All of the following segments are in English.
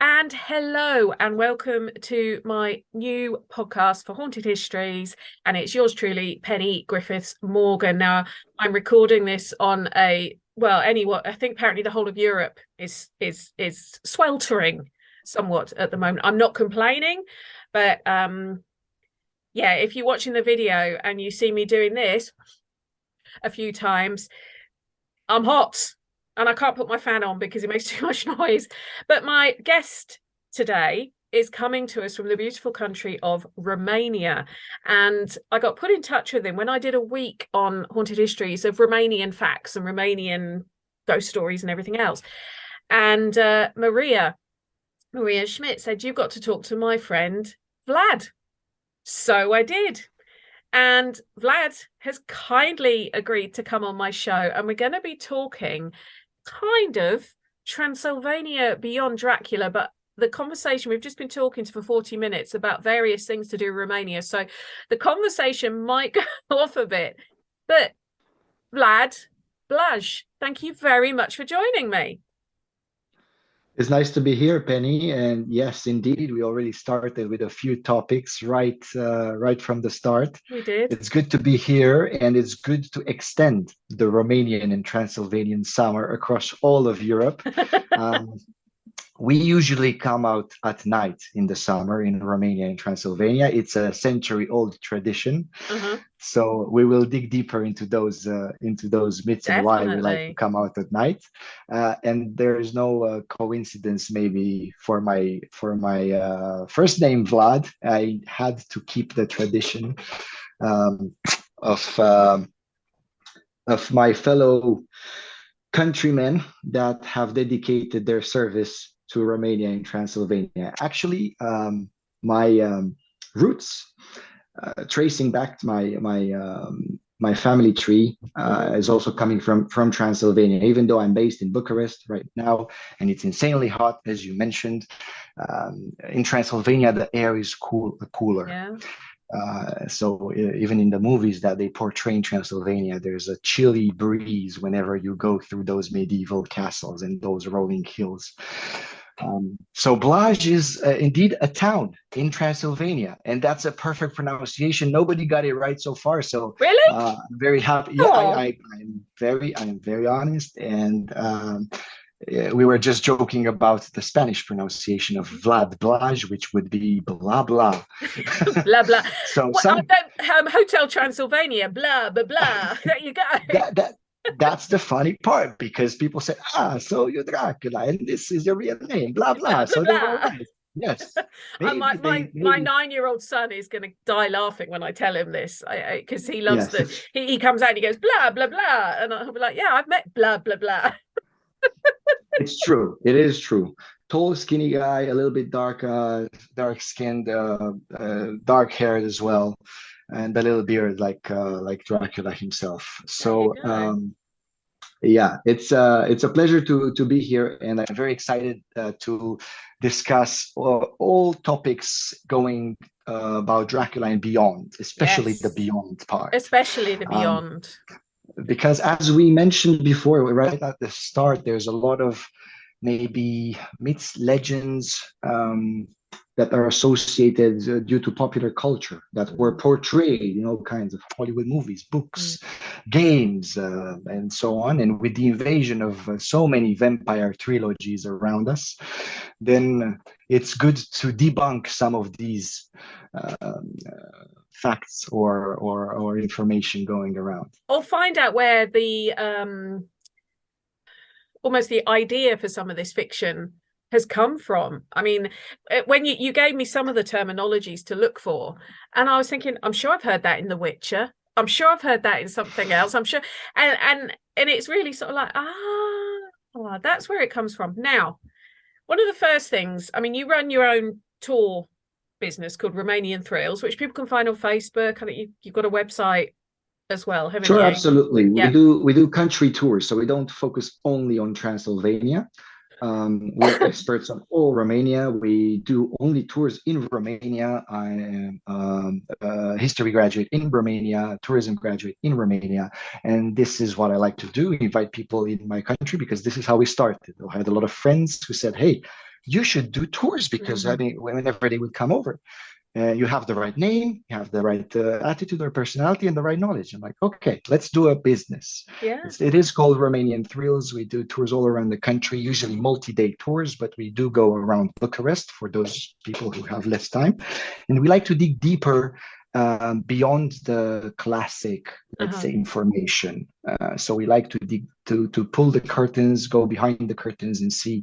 And hello, and welcome to my new podcast for Haunted Histories. And it's yours truly, Penny Griffiths Morgan. Now, I'm recording this on I think apparently the whole of Europe is sweltering somewhat at the moment. I'm not complaining, but yeah, if you're watching the video and you see me doing this a few times, I'm hot and I can't put my fan on because it makes too much noise. But my guest today is coming to us from the beautiful country of Romania. And I got put in touch with him when I did a week on haunted histories of Romanian facts and Romanian ghost stories and everything else. And Maria Schmidt said, "You've got to talk to my friend Vlad." So I did. And Vlad has kindly agreed to come on my show, and we're going to be talking kind of Transylvania beyond Dracula, but the conversation we've just been talking for 40 minutes about various things to do with Romania. So the conversation might go off a bit. But Vlad Blaj, thank you very much for joining me. It's nice to be here, Penny. And yes, indeed, we already started with a few topics right from the start. We did. It's good to be here, and it's good to extend the Romanian and Transylvanian summer across all of Europe. Um, we usually come out at night in the summer in Romania and Transylvania. It's a century-old tradition. Uh-huh. So we will dig deeper into those myths and why we like to Definitely. come out at night. And there is no coincidence, maybe for my first name Vlad, I had to keep the tradition um, of my fellow countrymen that have dedicated their service to Romania and Transylvania. Actually, my roots, tracing back to my family tree, is also coming from Transylvania. Even though I'm based in Bucharest right now, and it's insanely hot, as you mentioned, in Transylvania the air is cooler. Yeah. So even in the movies that they portray in Transylvania, there's a chilly breeze whenever you go through those medieval castles and those rolling hills. So Blaj is indeed a town in Transylvania, and that's a perfect pronunciation. Nobody got it right so far, so Really? I'm very happy. Yeah, Oh, I'm very honest, and we were just joking about the Spanish pronunciation of Vlad Blaj, which would be blah blah. blah blah. So Well, I some don't Hotel Transylvania, blah blah blah. There you go. that that's the funny part, because people say, so you're Dracula and this is your real name, blah Blah blah. blah So they're all blah. right. Yes, My maybe my they my maybe 9-year-old son is going to die laughing when I tell him this, because he loves yes. the he comes out and he goes blah blah blah, and I'll be like, yeah, I've met blah blah blah. It's true. It is true. Tall, skinny guy, a little bit dark skinned, dark haired as well, and a little beard like Dracula himself. There you So go. yeah, it's a pleasure to be here, and I'm very excited to discuss all topics going about Dracula and beyond, especially the Yes, beyond part. especially the Um, beyond. because as we mentioned before, right at the start, there's a lot of maybe myths, legends that are associated due to popular culture that were Mm, portrayed in all kinds of Hollywood movies, mm. books, games, and so on. And with the invasion of so many vampire trilogies around us, then it's good to debunk some of these facts or information going around. Or find out where the almost the idea for some of this fiction has come from. I mean, when you gave me some of the terminologies to look for, and I was thinking, I'm sure I've heard that in The Witcher. I'm sure I've heard that in something else. I'm sure, and it's really sort of like, that's where it comes from. Now, one of the first things, I mean, you run your own tour business called Romanian Thrills, which people can find on Facebook. I think you've got a website as well, haven't Sure, you? absolutely. We Yeah. do we do country tours, so we don't focus only on Transylvania. We're experts on all Romania. We do only tours in Romania. I am a history graduate in Romania, tourism graduate in Romania, and this is what I like to do: invite people in my country, because this is how we started. I had a lot of friends who said, "Hey, you should do tours because I mean, whenever they would come over, you have the right name, you have the right attitude or personality, and the right knowledge. I'm like, okay, let's do a business. Yeah. It is called Romanian Thrills. We do tours all around the country, usually multi-day tours, but we do go around Bucharest for those people who have less time. And we like to dig deeper beyond the classic, let's say, information. So we like to dig to pull the curtains, go behind the curtains, and see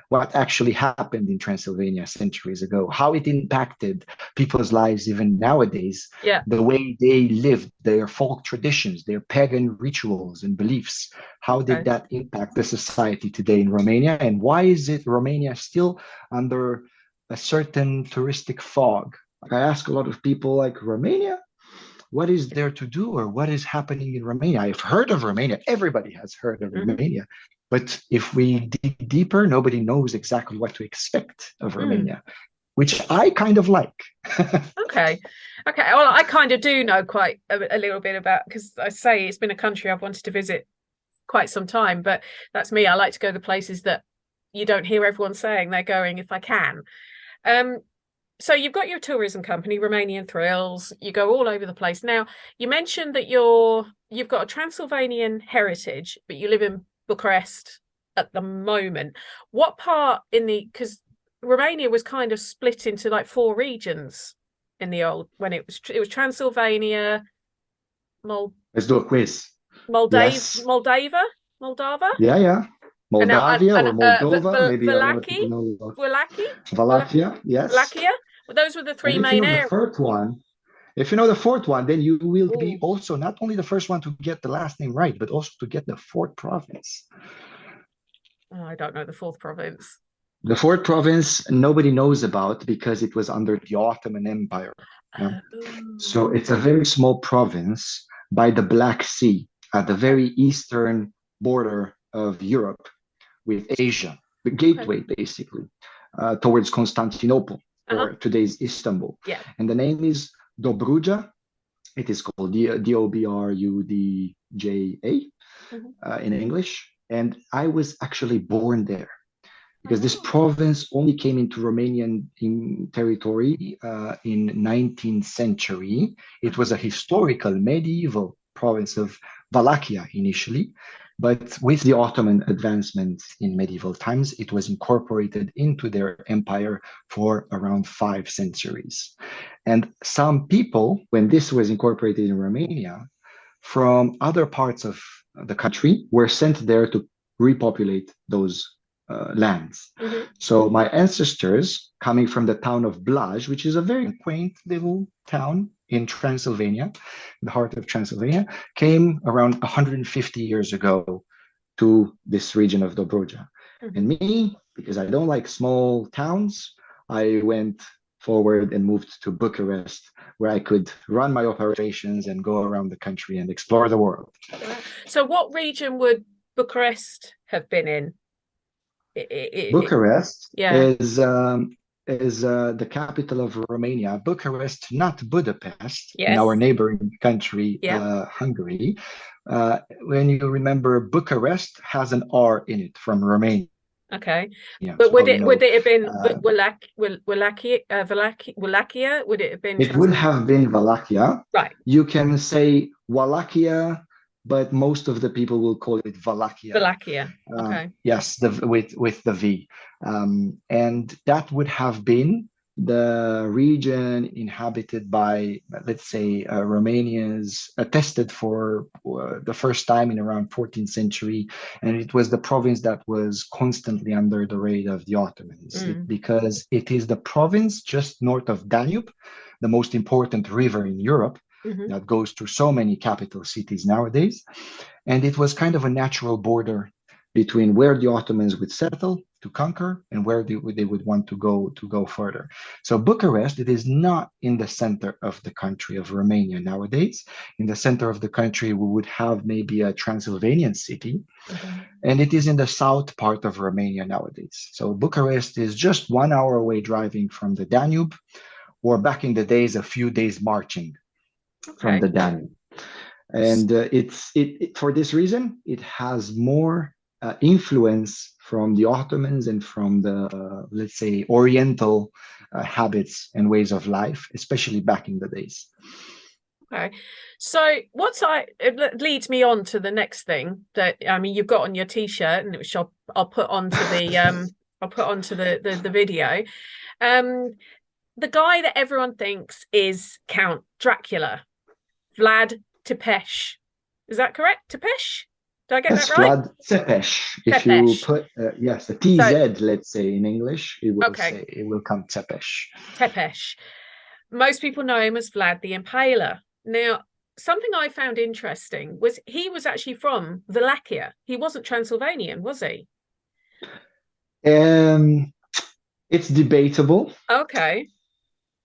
what actually happened in Transylvania centuries ago, how it impacted people's lives even nowadays, the way they lived, their folk traditions, their pagan rituals and beliefs. How did that impact the society today in Romania? And why is it Romania still under a certain touristic fog? Like I ask a lot of people, like, Romania, what is there to do, or what is happening in Romania? I've heard of Romania. Everybody has heard of Romania. But if we dig deeper, nobody knows exactly what to expect of Romania, which I kind of like. Okay. Well, I kind of do know quite a little bit about, because I say it's been a country I've wanted to visit quite some time, but that's me. I like to go to the places that you don't hear everyone saying they're going if I can. So you've got your tourism company, Romanian Thrills. You go all over the place. Now, you mentioned that you've got a Transylvanian heritage, but you live in Bucharest at the moment. What part because Romania was kind of split into like 4 regions in the old, when it was Transylvania, Let's do a quiz. Yes. Moldava. Yeah. Moldavia or Moldova. Maybe a lot of Vlachia. people know Wallachia, yes. Wallachia. Well, those were the 3 main areas. If you know the fourth one, then you will be also not only the first one to get the last name right, but also to get the 4th province. Oh, I don't know the 4th province. The 4th province nobody knows about because it was under the Ottoman Empire. So it's a very small province by the Black Sea at the very eastern border of Europe with Asia, the gateway basically towards Constantinople or today's Istanbul. And the name is Dobruja. It is called Dobrudja in English. And I was actually born there because this province only came into Romanian territory in 19th century. It was a historical medieval province of Wallachia initially, but with the Ottoman advancement in medieval times, it was incorporated into their empire for around 5 centuries. And some people, when this was incorporated in Romania, from other parts of the country were sent there to repopulate those lands. So my ancestors, coming from the town of Blaj, which is a very quaint little town in Transylvania, the heart of Transylvania, came around 150 years ago to this region of Dobruja. And me, because I don't like small towns, I went forward and moved to Bucharest, where I could run my operations and go around the country and explore the world. So what region would Bucharest have been in? Bucharest is the capital of Romania. Bucharest, not Budapest, in our neighboring country, Hungary. When you remember, Bucharest has an R in it from Romania. Okay, but would it have been Wallachia? Would it have been? It would have been Wallachia. Right. You can say Wallachia, but most of the people will call it Wallachia. Wallachia. Okay. Yes, with the V, and that would have been the region inhabited by, let's say, Romanians, attested for the first time in around 14th century, and it was the province that was constantly under the raid of the Ottomans because it is the province just north of Danube, the most important river in Europe. That goes through so many capital cities nowadays. And it was kind of a natural border between where the Ottomans would settle to conquer and where they would want to go further. So Bucharest, it is not in the center of the country of Romania nowadays. In the center of the country, we would have maybe a Transylvanian city, and it is in the south part of Romania nowadays. So Bucharest is just 1 hour away driving from the Danube, or back in the days, a few days marching from the Danube. And for this reason, it has more influence from the Ottomans and from the, let's say, Oriental habits and ways of life, especially back in the days. Okay, so it leads me on to the next thing that you've got on your t-shirt, and which I'll put onto the the video. The guy that everyone thinks is Count Dracula, Vlad Tepes. Is that correct? Tepes? Did I get that right? Vlad Tepes. If Tepes. you put yes, the TZ, let's say in English, it will come Tepes. Tepes. Most people know him as Vlad the Impaler. Now, something I found interesting was he was actually from Wallachia. He wasn't Transylvanian, was he? It's debatable. Okay.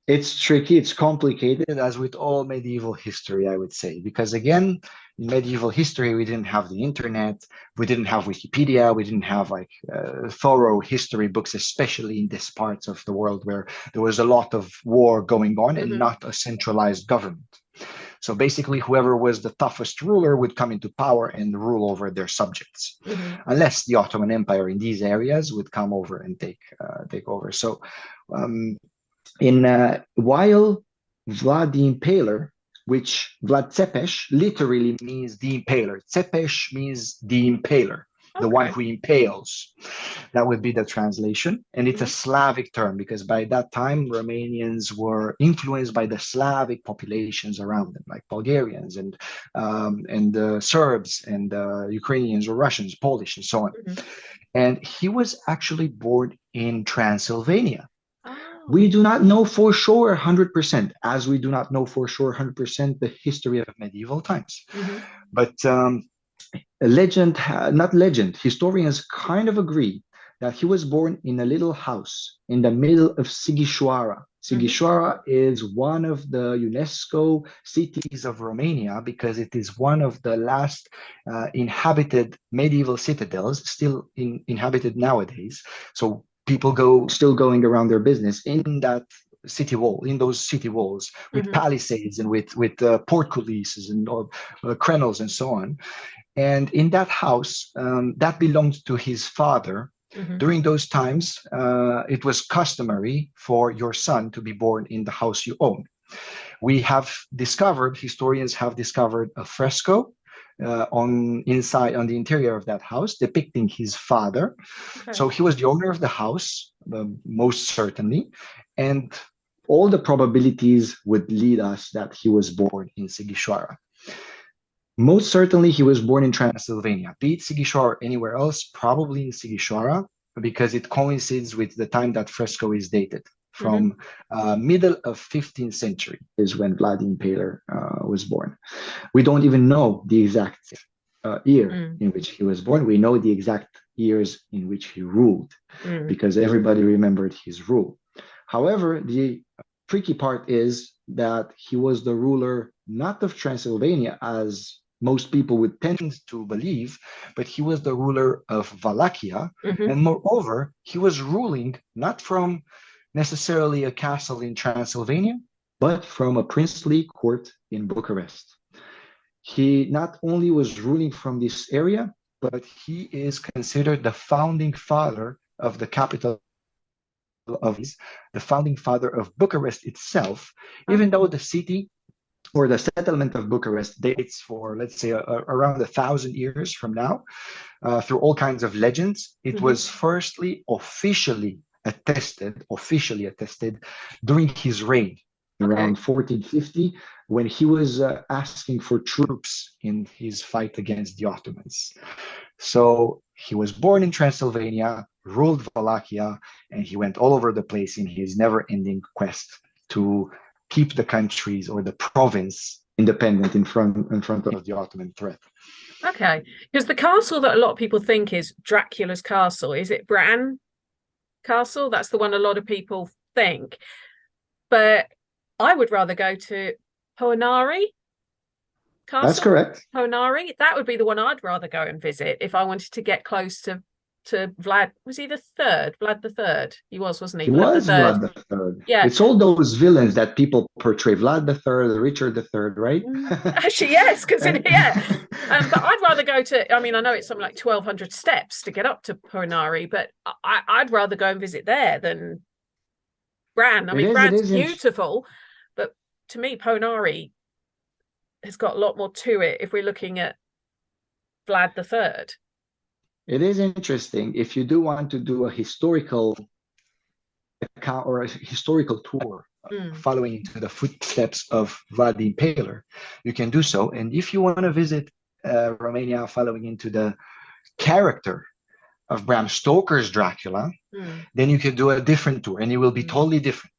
It's tricky, it's complicated, as with all medieval history, I would say, because again, in medieval history, we didn't have the internet, we didn't have Wikipedia, we didn't have like thorough history books, especially in this parts of the world where there was a lot of war going on and not a centralized government. So basically, whoever was the toughest ruler would come into power and rule over their subjects, unless the Ottoman Empire in these areas would come over and take over. So while Vlad the Impaler, which Vlad Tepes literally means the impaler. Tepes means the impaler, the one who impales. That would be the translation. And it's a Slavic term because by that time, Romanians were influenced by the Slavic populations around them, like Bulgarians and Serbs and Ukrainians or Russians, Polish, and so on. And he was actually born in Transylvania. We do not know for sure 100%, as we do not know for sure 100% the history of medieval times. But historians kind of agree that he was born in a little house in the middle of Sighișoara. Sighișoara is one of the UNESCO cities of Romania because it is one of the last inhabited medieval citadels still inhabited nowadays. So people still going around their business in that city wall, in those city walls, with palisades and with portcullises and crenels and so on. And in that house, that belonged to his father. During those times, it was customary for your son to be born in the house you own. Historians have discovered a fresco on the interior of that house depicting his father. So he was the owner of the house, most certainly, and all the probabilities would lead us that he was born in Sighișoara. Most certainly he was born in Transylvania, be it Sighișoara or anywhere else, probably in Sighișoara, because it coincides with the time that fresco is dated. From middle of 15th century is when Vlad the Impaler was born. We don't even know the exact year in which he was born. We know the exact years in which he ruled because everybody remembered his rule. However, the tricky part is that he was the ruler not of Transylvania, as most people would tend to believe, but he was the ruler of Wallachia. And moreover, he was ruling not from necessarily a castle in Transylvania, but from a princely court in Bucharest. He not only was ruling from this area, but he is considered the founding father of the capital of the founding father of Bucharest itself, even though the city or the settlement of Bucharest dates for, let's say, around 1,000 years from now, through all kinds of legends. It was firstly officially attested during his reign around 1450, when he was asking for troops in his fight against the Ottomans. So he was born in Transylvania, ruled Wallachia, and he went all over the place in his never-ending quest to keep the countries or the province independent in front of the Ottoman threat. Okay, because the castle that a lot of people think is Dracula's castle, is it Bran Castle? That's the one a lot of people think. But I would rather go to Hoanari Castle. That's correct. Hoanari. That would be the one I'd rather go and visit if I wanted to get close to to Vlad. Was he the third? Vlad the third. He was, wasn't he? He Vlad the was third. Vlad the Third. Yeah. It's all those villains that people portray. Vlad the Third, Richard the Third, right? Actually, yes, because yeah. But I'd rather go to. I mean, I know it's something like 1,200 steps to get up to Poenari, but I'd rather go and visit there than Bran. I mean, Bran's beautiful, but to me, Poenari has got a lot more to it if we're looking at Vlad the Third. It is interesting. If you do want to do a historical account or a historical tour following into the footsteps of Vlad the Impaler, you can do so. And if you want to visit Romania following into the character of Bram Stoker's Dracula, then you can do a different tour and it will be totally different.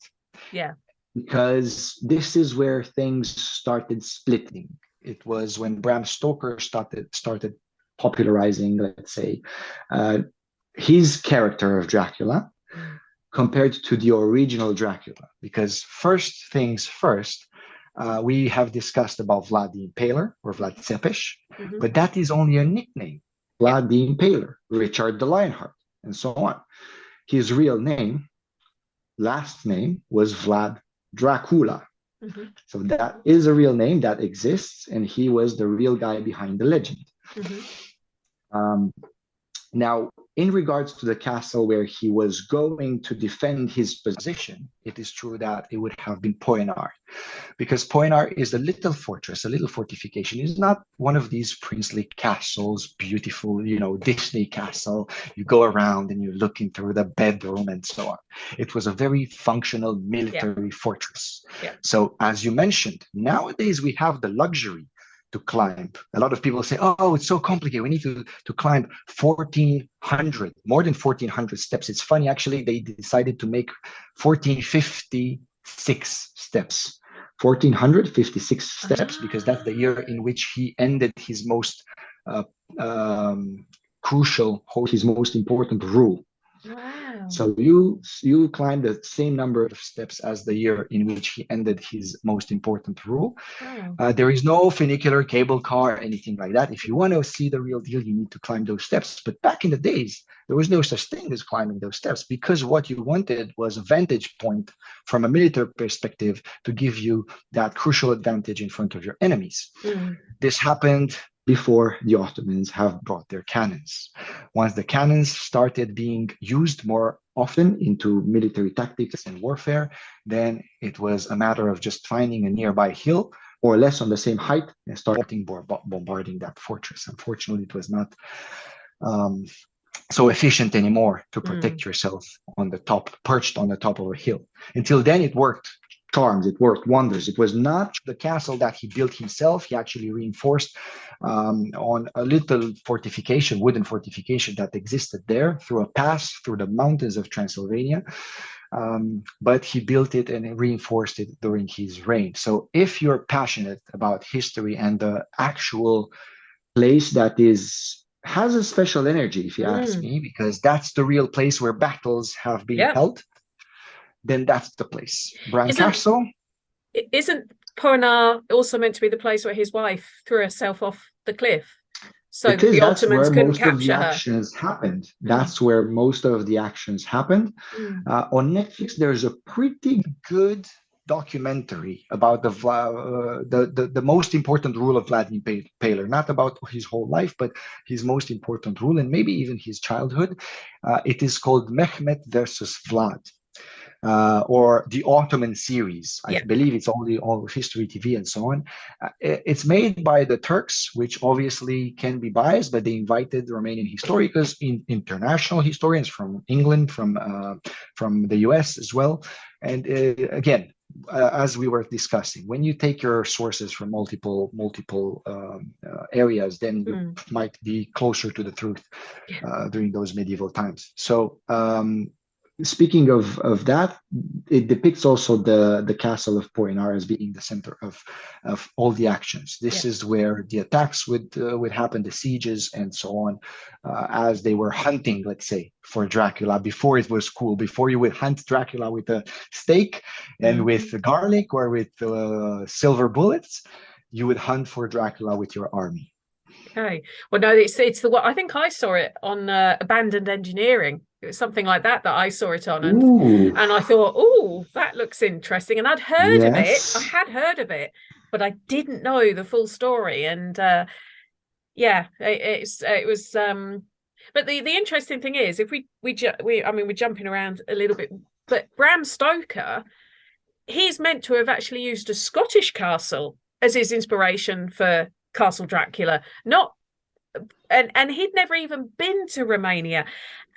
Yeah. Because this is where things started splitting. It was when Bram Stoker started popularizing, let's say, his character of Dracula compared to the original Dracula. Because first things first, we have discussed about Vlad the Impaler or Vlad Tzepes, but that is only a nickname. Vlad the Impaler, Richard the Lionheart, and so on. His real name, last name, was Vlad Dracula. So that is a real name that exists, and he was the real guy behind the legend. Now, in regards to the castle where he was going to defend his position, it is true that it would have been Poenar, because Poenar is a little fortress, a little fortification. It's not one of these princely castles, beautiful, Disney castle. You go around and you're looking through the bedroom and so on. It was a very functional military fortress. So as you mentioned, nowadays we have the luxury to climb. A lot of people say, oh, it's so complicated. We need to climb 1,400, more than 1,400 steps. It's funny, actually, they decided to make 1,456 steps. 1,456 steps, because that's the year in which he ended his most crucial, his most important rule. Wow. So you climb the same number of steps as the year in which he ended his most important rule. Wow. There is no funicular, cable car, anything like that. If you want to see the real deal, you need to climb those steps. But back in the days, there was no such thing as climbing those steps, because what you wanted was a vantage point from a military perspective to give you that crucial advantage in front of your enemies. This happened before the Ottomans have brought their cannons. Once the cannons started being used more often into military tactics and warfare, then it was a matter of just finding a nearby hill, more or less on the same height, and starting bombarding that fortress. Unfortunately, it was not so efficient anymore to protect yourself on the top, perched on the top of a hill. Until then, it worked charms, it worked wonders. It was not the castle that he built himself. He actually reinforced on a little fortification, wooden fortification that existed there through a pass through the mountains of Transylvania. But he built it and reinforced it during his reign. So if you're passionate about history and the actual place that has a special energy, if you ask me, because that's the real place where battles have been held, then that's the place. Bran Castle. Isn't Poenar also meant to be the place where his wife threw herself off the cliff? So the Ottomans couldn't capture her. Actions happened. That's where most of the actions happened. On Netflix, there's a pretty good documentary about the most important rule of Vlad Impaler, not about his whole life, but his most important rule, and maybe even his childhood. It is called Mehmet versus Vlad. Or the Ottoman series. I believe it's all History TV and so on. It's made by the Turks, which obviously can be biased, but they invited Romanian historians, international historians from England, from the US as well. And again, as we were discussing, when you take your sources from multiple areas, then you might be closer to the truth during those medieval times. So speaking of that, it depicts also the castle of Poenar as being the center of all the actions. This is where the attacks would happen, the sieges and so on, as they were hunting, let's say, for Dracula. Before it was cool, before you would hunt Dracula with a stake and with garlic or with silver bullets, you would hunt for Dracula with your army. Okay. Well, no, it's the one I think I saw it on Abandoned Engineering. It was something like that I saw it on, Ooh, and I thought, oh, that looks interesting. And I'd heard of it. I yes. had heard of it, but I didn't know the full story. And yeah, it was. But the interesting thing is, if we I mean, we're jumping around a little bit, but Bram Stoker, he's meant to have actually used a Scottish castle as his inspiration for Castle Dracula, not and he'd never even been to Romania.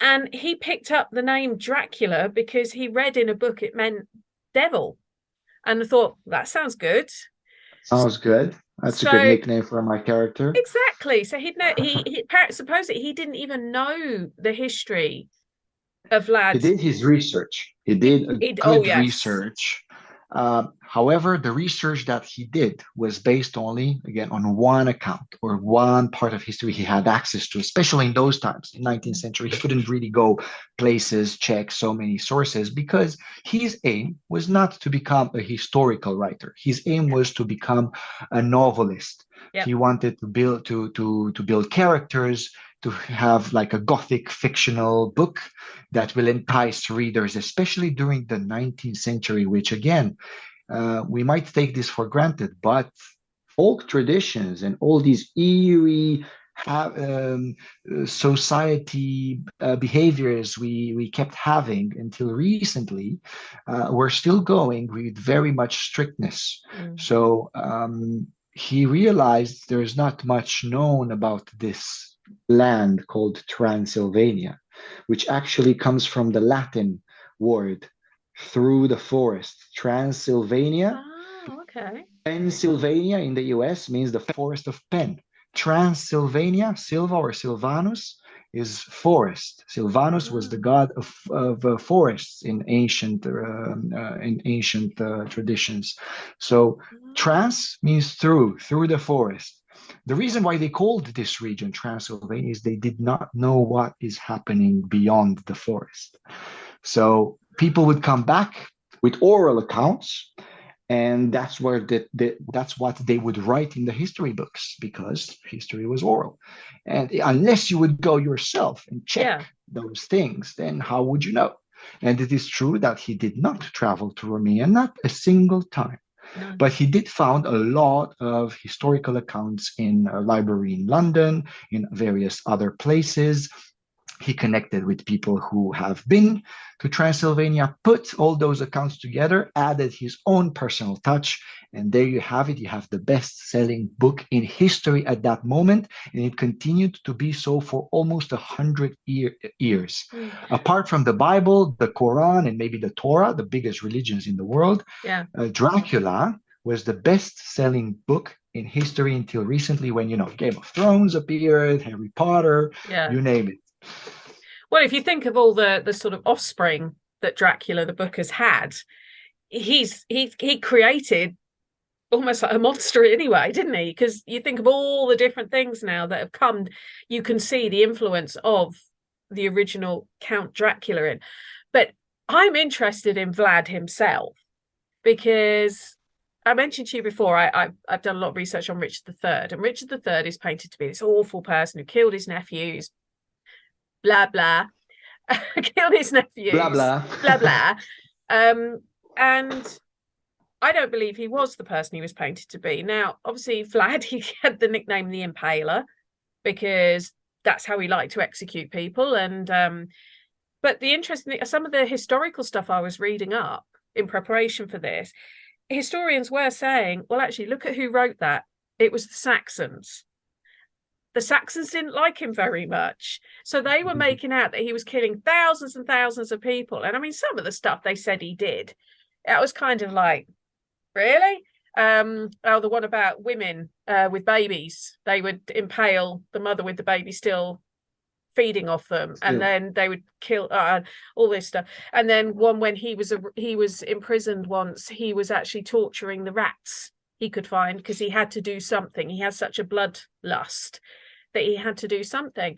And he picked up the name Dracula because he read in a book it meant devil. And I thought, that sounds good. Sounds good. That's a good So nickname for my character. exactly. So he'd know he supposedly he didn't even know the history of He Vlad. did his research. He did a Oh good yes. research. However, the research that he did was based only, again, on one account or one part of history he had access to, especially in those times, in 19th century. He couldn't really go places, check so many sources because his aim was not to become a historical writer. His aim was to become a novelist. Yep. He wanted to build characters, to have like a gothic fictional book that will entice readers, especially during the 19th century, which again, we might take this for granted, but folk traditions and all these eerie society behaviors we kept having until recently were still going with very much strictness. Mm. So he realized there's not much known about this land called Transylvania, which actually comes from the Latin word through the forest. Transylvania, Oh, okay. Pennsylvania in the US means the forest of Penn. Transylvania, Silva or Silvanus, is forest. Silvanus was the Oh. god of forests in ancient traditions. So trans means through the forest. The reason why they called this region Transylvania is they did not know what is happening beyond the forest. So people would come back with oral accounts, and that's where that's what they would write in the history books because history was oral. And unless you would go yourself and check Yeah. those things, then how would you know? And it is true that he did not travel to Romania, not a single time. No. But he did found a lot of historical accounts in a library in London, in various other places. He connected with people who have been to Transylvania, put all those accounts together, added his own personal touch, and there you have it. You have the best-selling book in history at that moment, and it continued to be so for almost 100 years. Mm. Apart from the Bible, the Quran, and maybe the Torah, the biggest religions in the world, Yeah. Dracula was the best-selling book in history until recently when, Game of Thrones appeared, Harry Potter, Yeah. you name it. Well, if you think of all the sort of offspring that Dracula the book has had, he created almost like a monster anyway, didn't he? Because you think of all the different things now that have come, you can see the influence of the original Count Dracula in. But I'm interested in Vlad himself because I mentioned to you before, I've done a lot of research on Richard III, and Richard III is painted to be this awful person who killed his nephews, blah blah, killed his Blah nephews, blah. blah blah. And I don't believe he was the person he was painted to be. Now, obviously, Vlad, he had the nickname the Impaler because that's how he liked to execute people. And but the interesting thing, some of the historical stuff I was reading up in preparation for this, historians were saying, well, actually, look at who wrote that. It was the Saxons. The Saxons didn't like him very much. So they were making out that he was killing thousands and thousands of people. And I mean, some of the stuff they said he did, it was kind of like, really? Oh, the one about women with babies. They would impale the mother with the baby still feeding off them, and then they would kill all this stuff. And then one when he was imprisoned once, he was actually torturing the rats he could find because he had to do something. He had such a bloodlust that he had to do something.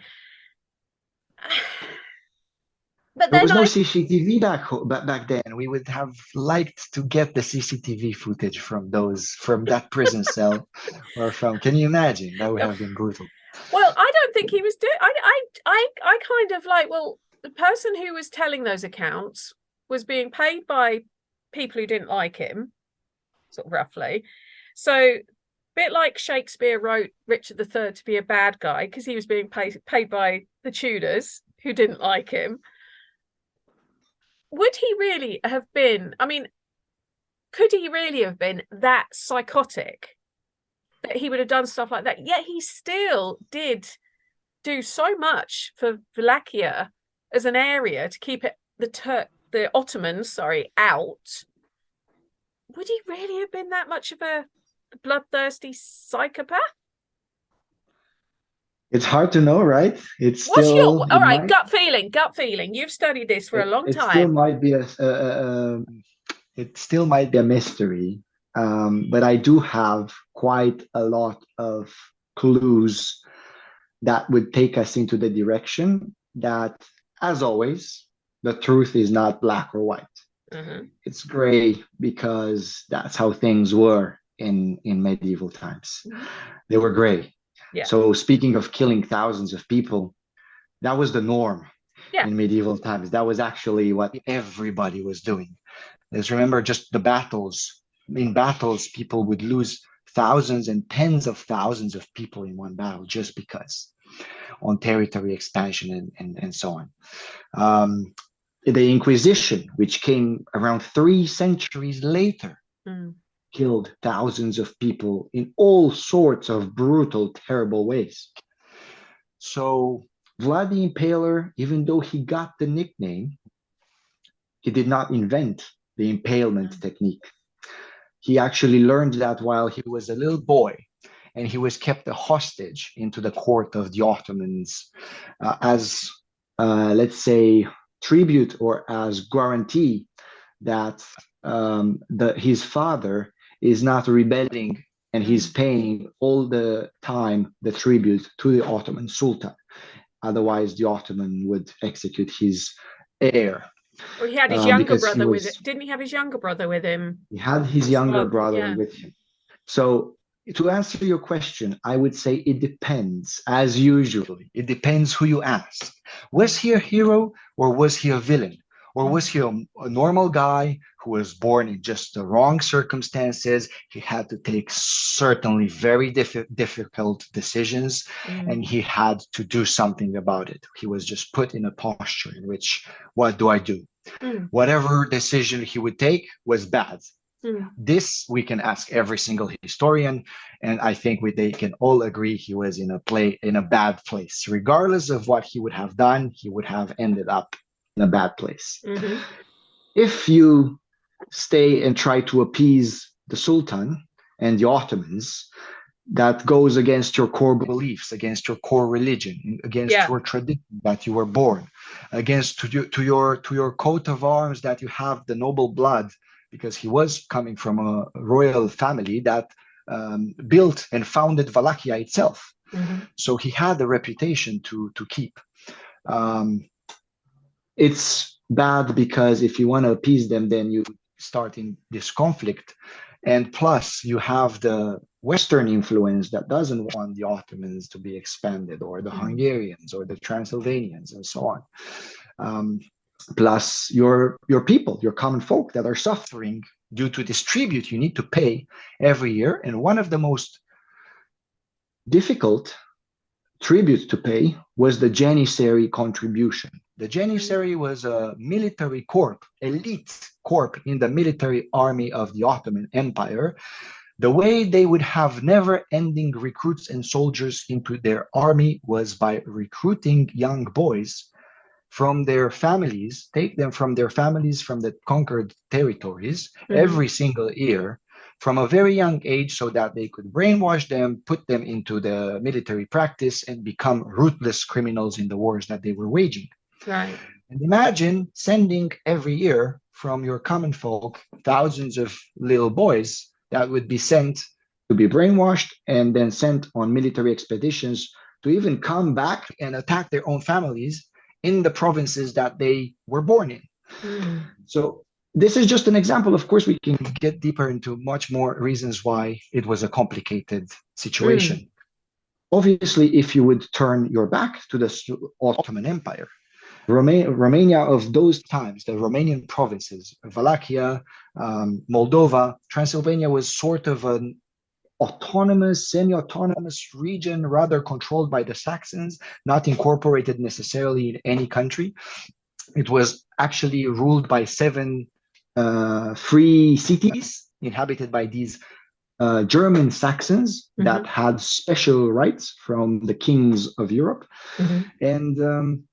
But There then was no CCTV back then. We would have liked to get the CCTV footage from that prison cell, or from. Can you imagine? That would have been brutal. Well, I don't think he was doing. I kind of like. Well, the person who was telling those accounts was being paid by people who didn't like him, sort of roughly. So, a bit like Shakespeare wrote Richard III to be a bad guy because he was being paid by the Tudors who didn't like him. Would he really have been? I mean, could he really have been that psychotic that he would have done stuff like that? Yet he still did do so much for Wallachia as an area to keep it the Ottomans, out. Would he really have been that much of a bloodthirsty psychopath? It's hard to know, right? It's What's your still, all it right might, gut feeling? Gut feeling. You've studied this for a long it still time. might be it still might be a mystery. But I do have quite a lot of clues that would take us into the direction that, as always, the truth is not black or white. Mm-hmm. It's gray because that's how things were in medieval times. Mm-hmm. They were gray. Yeah. So speaking of killing thousands of people, that was the norm Yeah. in medieval times. That was actually what everybody was doing. Let's remember just the battles. In battles, people would lose thousands and tens of thousands of people in one battle just because on territory expansion and so on. The Inquisition, which came around 3 centuries later, killed thousands of people in all sorts of brutal, terrible ways. So Vlad the Impaler, even though he got the nickname, he did not invent the impalement technique. He actually learned that while he was a little boy, and he was kept a hostage into the court of the Ottomans as, let's say, tribute or as guarantee that his father is not rebelling and he's paying all the time the tribute to the Ottoman Sultan. Otherwise, the Ottoman would execute his heir. Well, he had his younger brother with it. Didn't he have his younger brother with him? He had his younger brother with him. So to answer your question, I would say it depends, as usually. It depends who you ask. Was he a hero or was he a villain? Or was he a normal guy who was born in just the wrong circumstances? He had to take certainly very difficult decisions, and he had to do something about it. He was just put in a posture in which, what do I do? Whatever decision he would take was bad. This we can ask every single historian, and I think they can all agree he was in a bad place. Regardless of what he would have done, he would have ended up in a bad place. If you stay and try to appease the Sultan and the Ottomans, that goes against your core beliefs, against your core religion, against your tradition that you were born, against to your coat of arms that you have the noble blood, because he was coming from a royal family that built and founded Wallachia itself. So he had a reputation to keep. It's bad because if you want to appease them, then you start in this conflict. And plus, you have the Western influence that doesn't want the Ottomans to be expanded, or the Hungarians, or the Transylvanians, and so on. Plus, your people, your common folk that are suffering due to this tribute you need to pay every year. And one of the most difficult tribute to pay was the Janissary contribution. The Janissary was a military corps, elite corps in the military army of the Ottoman Empire. The way they would have never-ending recruits and soldiers into their army was by recruiting young boys from their families, take them from their families from the conquered territories every single year, from a very young age, so that they could brainwash them, put them into the military practice, and become ruthless criminals in the wars that they were waging. Right. And imagine sending every year from your common folk thousands of little boys that would be sent to be brainwashed and then sent on military expeditions to even come back and attack their own families in the provinces that they were born in. So this is just an example. Of course, we can get deeper into much more reasons why it was a complicated situation. obviously, if you would turn your back to the Ottoman Empire, Romania of those times, the Romanian provinces, Wallachia, Moldova, Transylvania was sort of an autonomous, semi-autonomous region, rather controlled by the Saxons, not incorporated necessarily in any country. It was actually ruled by seven free cities inhabited by these German Saxons that had special rights from the kings of Europe. And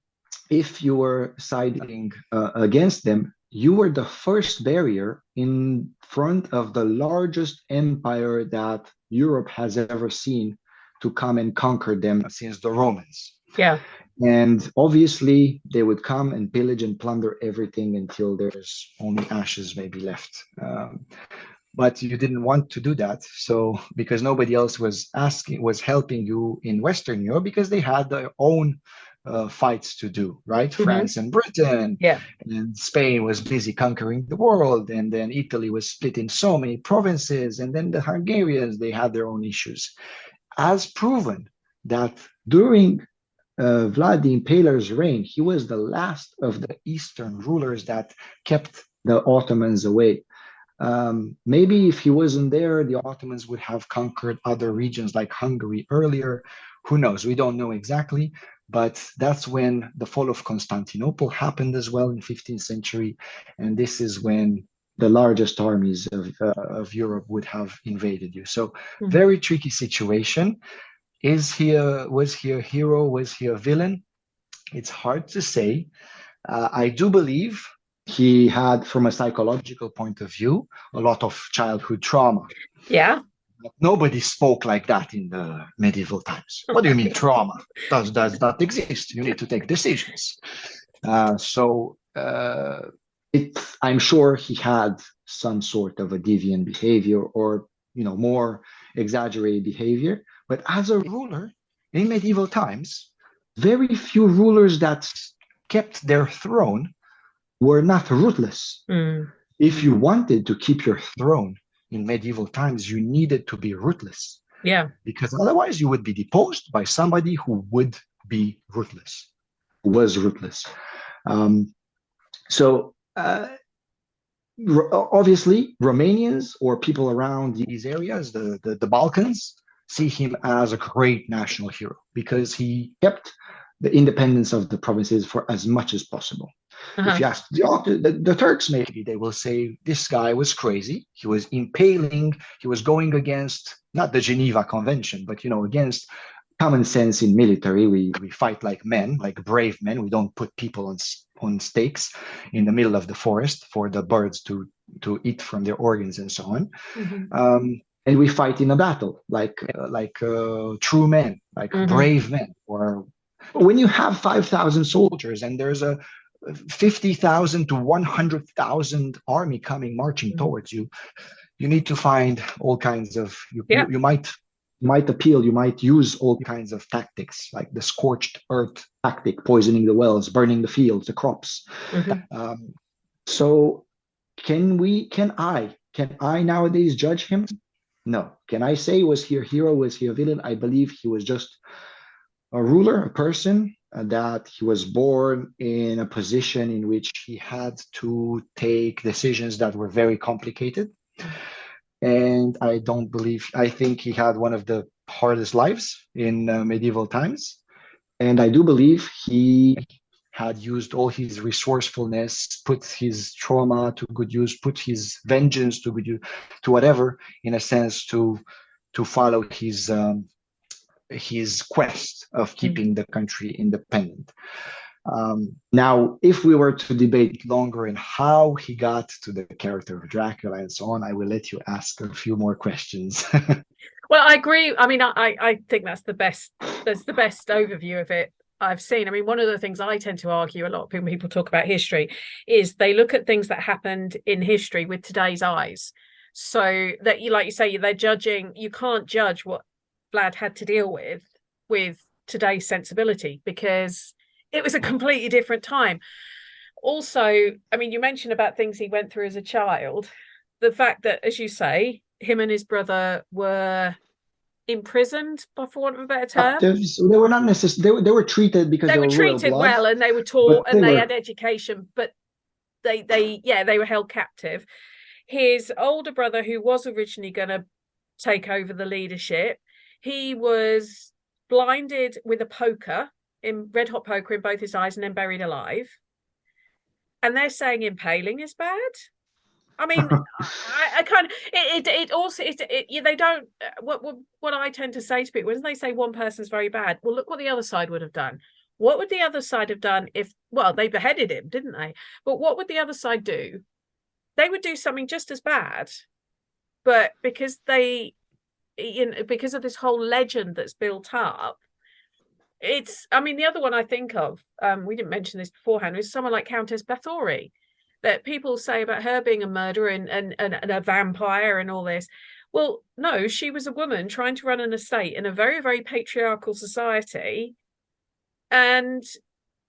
if you were siding against them, you were the first barrier in front of the largest empire that Europe has ever seen to come and conquer them since the Romans. Yeah. And obviously, they would come and pillage and plunder everything until there's only ashes maybe left. But you didn't want to do that, so because nobody else was helping you in Western Europe because they had their own fights to do, right? France and Britain, and Spain was busy conquering the world, and then Italy was split in so many provinces, and then the Hungarians, they had their own issues. As proven that during Vlad the Impaler's reign, he was the last of the Eastern rulers that kept the Ottomans away. Maybe if he wasn't there, the Ottomans would have conquered other regions like Hungary earlier. Who knows? We don't know exactly. But that's when the fall of Constantinople happened as well in 15th century. And this is when the largest armies of Europe would have invaded you. So very tricky situation. Was he a hero? Was he a villain? It's hard to say. I do believe he had, from a psychological point of view, a lot of childhood trauma. Yeah. Nobody spoke like that in the medieval times. What do you mean trauma? Does that exist? You need to take decisions. I'm sure he had some sort of a deviant behavior or, more exaggerated behavior. But as a ruler in medieval times, very few rulers that kept their throne were not ruthless. If you wanted to keep your throne in medieval times, you needed to be ruthless. Yeah. Because otherwise you would be deposed by somebody who would be ruthless, who was ruthless. Obviously, Romanians or people around these areas, the Balkans, see him as a great national hero because he kept the independence of the provinces for as much as possible. If you ask the Turks, maybe they will say this guy was crazy. He was impaling. He was going against not the Geneva Convention, but against common sense in military. We fight like men, like brave men. We don't put people on stakes in the middle of the forest for the birds to eat from their organs and so on. And we fight in a battle like true men, like brave men. Or when you have 5,000 soldiers and there's a 50,000 to 100,000 army coming marching towards you, you need to find all kinds of you might use all kinds of tactics like the scorched earth tactic, poisoning the wells, burning the fields, the crops. So can I nowadays judge him? No. Can I say was he a hero? Was he a villain? I believe he was just a ruler, a person that he was born in a position in which he had to take decisions that were very complicated. And I think he had one of the hardest lives in medieval times. And I do believe he had used all his resourcefulness, put his trauma to good use, put his vengeance to good use, to whatever, in a sense, to follow his quest of keeping the country independent. Now, if we were to debate longer in how he got to the character of Dracula and so on, I will let you ask a few more questions. Well, I agree. I mean, I think that's the best overview of it I've seen. I mean, one of the things I tend to argue a lot when people talk about history is they look at things that happened in history with today's eyes. So that like you say, they're judging. You can't judge what Vlad had to deal with today's sensibility because it was a completely different time. Also, I mean, you mentioned about things he went through as a child. The fact that, as you say, him and his brother were imprisoned, for want of a better term. Captives. They were not necessarily. They were treated because They they were were royal treated blood, well, and they were but taught, they and they were. had education, but they were held captive. His older brother, who was originally going to take over the leadership, he was blinded with a poker, in red hot poker in both his eyes, and then buried alive. And they're saying impaling is bad. I mean, I kind of it also they don't what I tend to say to people when they say one person's very bad. Well, look what the other side would have done. What would the other side have done if, well, they beheaded him, didn't they? But what would the other side do? They would do something just as bad, but because because of this whole legend that's built up, I mean, the other one I think of, we didn't mention this beforehand, is someone like Countess Bathory, that people say about her being a murderer and a vampire and all this. Well, no, she was a woman trying to run an estate in a very, very patriarchal society, and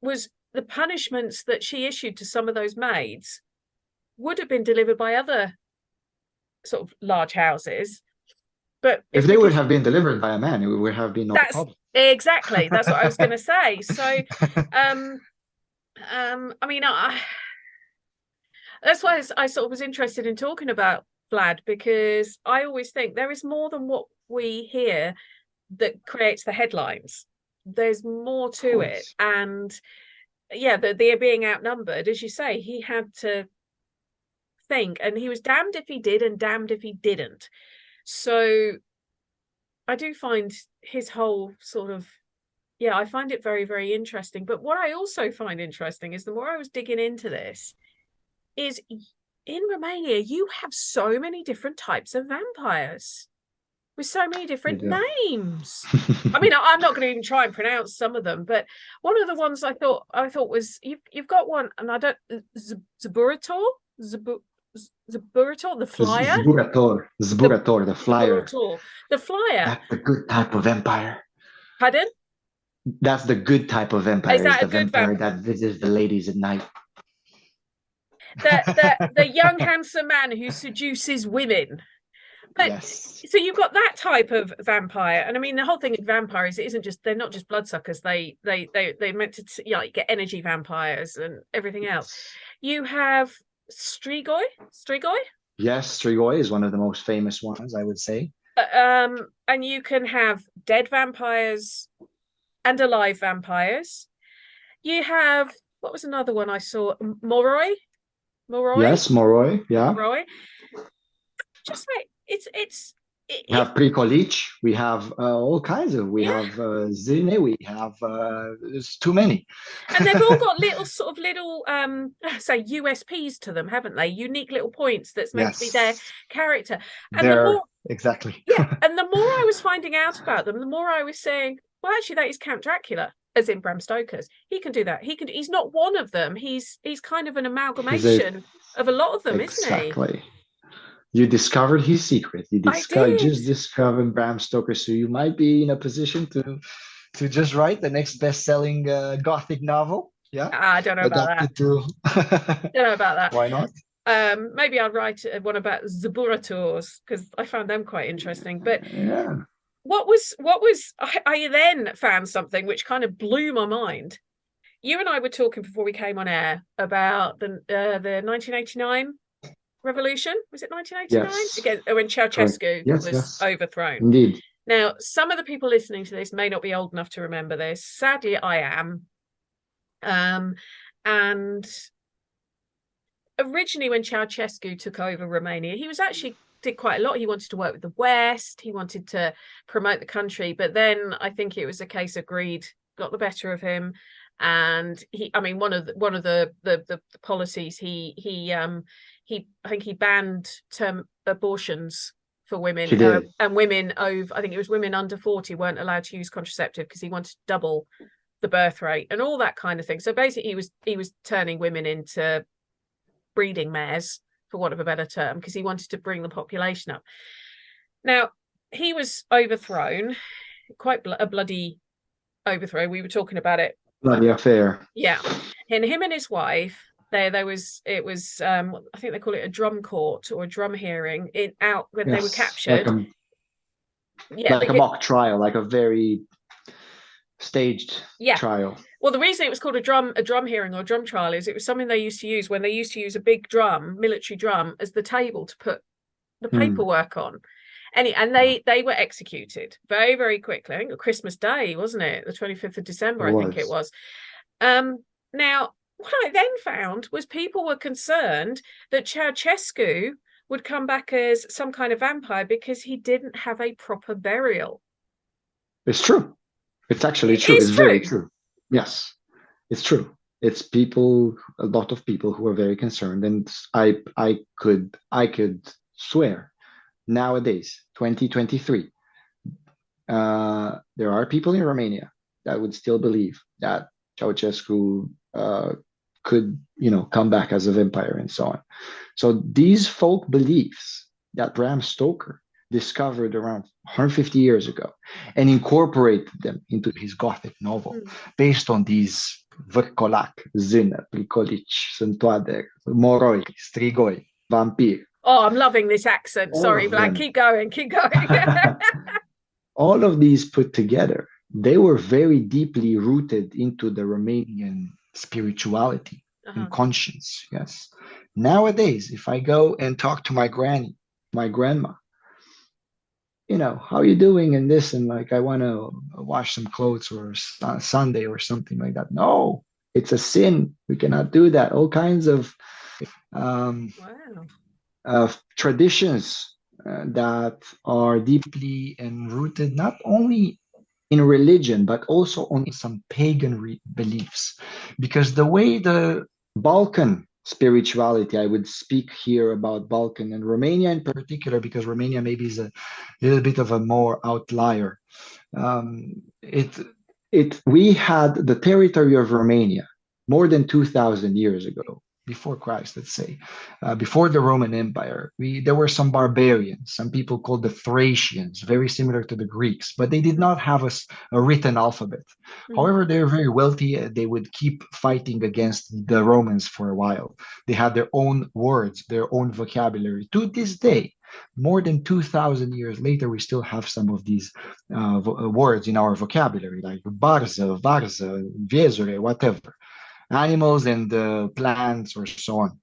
was the punishments that she issued to some of those maids would have been delivered by other sort of large houses. But If they would have been delivered by a man, it would have been no that's problem. exactly, that's what I was going to say. So, I mean, that's why I sort of was interested in talking about Vlad, because I always think there is more than what we hear that creates the headlines. There's more to it, and yeah, they're being outnumbered, as you say. He had to think, and he was damned if he did and damned if he didn't. So I do find his whole sort of, yeah, I find it very, very interesting. But what I also find interesting is, the more I was digging into this, is in Romania you have so many different types of vampires with so many different names. I mean, I'm not going to even try and pronounce some of them, but one of the ones I thought was, you've got one, and I don't, Zaburator, the flyer. Zburator, the flyer. The flyer. That's the good type of vampire. Pardon? That's the good type of vampire. Is that the vampire that visits the ladies at night? The young handsome man who seduces women. But, yes. So you've got that type of vampire, and I mean, the whole thing of vampires, it isn't just, they're not just bloodsuckers. They're meant to, you know, get energy vampires and everything else. You have Strigoi. Yes, Strigoi is one of the most famous ones, I would say. And you can have dead vampires and alive vampires. You have, what was another one I saw? Moroi. Yes, Moroi. Yeah. Moroi. Just like we have Prikolic, we have all kinds of, we have Zine, we have there's too many. And they've all got little say USPs to them, haven't they? Unique little points that's meant to be their character. And exactly. Yeah, and the more I was finding out about them, the more I was saying, well, actually, that is Count Dracula, as in Bram Stoker's. He can do that. He's not one of them. He's kind of an amalgamation of a lot of them, isn't he? Exactly. You discovered his secret. You just discovered Bram Stoker, so you might be in a position to just write the next best-selling Gothic novel. Yeah, I don't know about that. Don't know about that. Why not? Maybe I'll write one about Zaburators, because I found them quite interesting. But yeah, I then found something which kind of blew my mind. You and I were talking before we came on air about the 1989 revolution. Was it 1989? Yes. Again, when Ceausescu was overthrown. Indeed. Now, some of the people listening to this may not be old enough to remember this. Sadly, I am. And originally, when Ceausescu took over Romania, he was actually did quite a lot. He wanted to work with the West. He wanted to promote the country, but then I think it was a case of greed got the better of him. And one of the policies I think he banned term abortions for women, and women over, I think it was women under 40 weren't allowed to use contraceptive, because he wanted to double the birth rate and all that kind of thing. So basically he was turning women into breeding mares, for want of a better term, because he wanted to bring the population up. Now, he was overthrown, quite a bloody overthrow. We were talking about it. Bloody affair. Yeah. And him and his wife, I think they call it a drum court or a drum hearing when they were captured. Yeah, like a mock trial, like a very staged yeah. trial. Well, the reason it was called a drum hearing or drum trial is it was something they used to use when they used to use a big drum, military drum, as the table to put the paperwork on. And they were executed very, very quickly. I think Christmas Day, wasn't it? The 25th of December, I think it was. Now, what I then found was people were concerned that Ceausescu would come back as some kind of vampire because he didn't have a proper burial. It's true. It's actually true. It's very true. Yes, it's true. It's people, a lot of people who are very concerned, and I could swear nowadays, 2023, there are people in Romania that would still believe that Ceausescu could, come back as a vampire and so on. So these folk beliefs that Bram Stoker discovered around 150 years ago and incorporated them into his Gothic novel based on these Vârcolac, Zână, Plicolich, Sântoader, Moroi, Strigoi, Vampir. Oh, I'm loving this accent. Sorry, Vlad. Keep going. All of these put together, they were very deeply rooted into the Romanian spirituality and conscience. Yes. Nowadays, if I go and talk to my granny, my grandma, how are you doing in this? And like, I want to wash some clothes or Sunday or something like that. No, it's a sin. We cannot do that. All kinds of traditions that are deeply rooted not only in religion, but also on some pagan beliefs. Because the way the Balkan spirituality, I would speak here about Balkan and Romania in particular, because Romania maybe is a little bit of a more outlier. We had the territory of Romania more than 2,000 years ago, before Christ, let's say, before the Roman Empire. There were some barbarians, some people called the Thracians, very similar to the Greeks, but they did not have a written alphabet. However, they were very wealthy. They would keep fighting against the Romans for a while. They had their own words, their own vocabulary. To this day, more than 2,000 years later, we still have some of these words in our vocabulary, like barză, varză, viezure, whatever. Animals and plants or so on.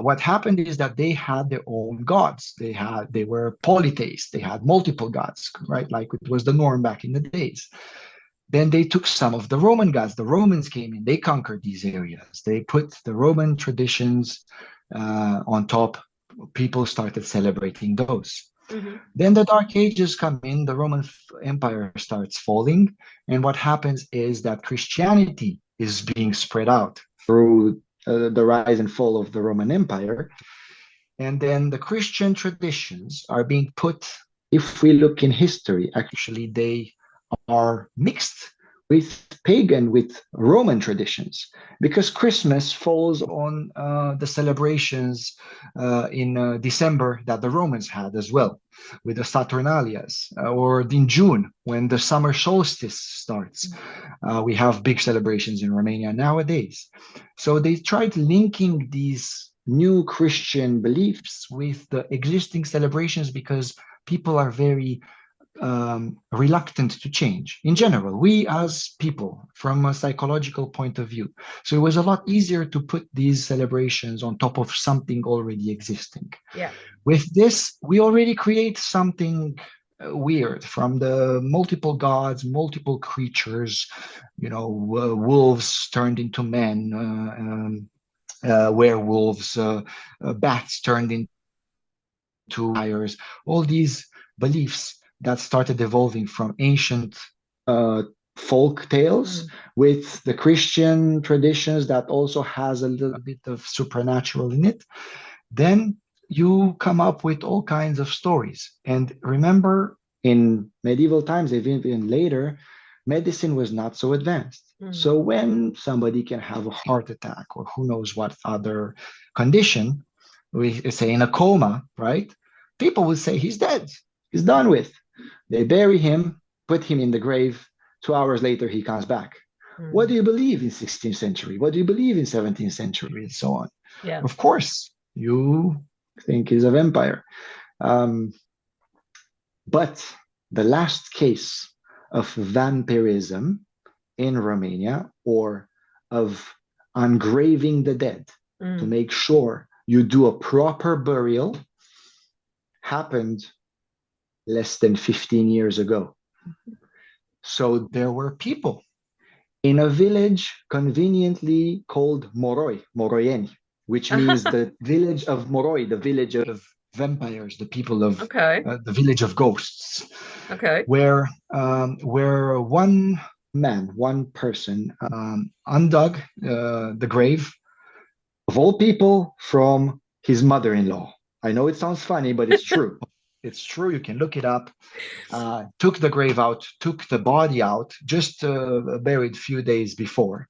What happened is that they had their own gods. They were polytheists. They had multiple gods, right? Like it was the norm back in the days. Then they took some of the Roman gods. The Romans came in. They conquered these areas. They put the Roman traditions on top. People started celebrating those. Then the Dark Ages come in. The Roman Empire starts falling. And what happens is that Christianity is being spread out through the rise and fall of the Roman Empire. And then the Christian traditions are being put, if we look in history, actually they are mixed with pagan, with Roman traditions, because Christmas falls on the celebrations in December that the Romans had as well, with the Saturnalias, or in June when the summer solstice starts. We have big celebrations in Romania nowadays. So they tried linking these new Christian beliefs with the existing celebrations because people are very reluctant to change in general, we as people, from a psychological point of view. So it was a lot easier to put these celebrations on top of something already existing. With this, we already create something weird from the multiple gods, multiple creatures, wolves turned into men, werewolves, bats turned into liars, all these beliefs that started evolving from ancient folk tales with the Christian traditions that also has a little bit of supernatural in it. Then you come up with all kinds of stories. And remember, in medieval times, even later, medicine was not so advanced. So when somebody can have a heart attack or who knows what other condition, we say in a coma, right? People would say he's dead, he's done with. They bury him, put him in the grave. 2 hours later, he comes back. What do you believe in 16th century? What do you believe in 17th century? And so on. Of course, you think he's a vampire. But the last case of vampirism in Romania, or of ungraving the dead to make sure you do a proper burial, happened less than 15 years ago. So there were people in a village conveniently called Moroieni, which means the village of Moroi, the village of vampires, the people of Okay. the village of ghosts, Okay. where one person undug the grave of all people from his mother-in-law. I know it sounds funny, but it's true. It's true. You can look it up. Took the grave out, took the body out, just buried a few days before.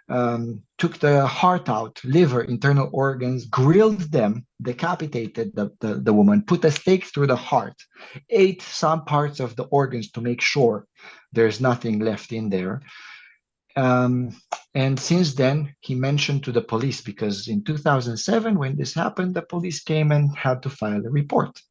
Took the heart out, liver, internal organs, grilled them, decapitated the woman, put a stake through the heart, ate some parts of the organs to make sure there's nothing left in there. And since then, he mentioned to the police, because in 2007, when this happened, the police came and had to file a report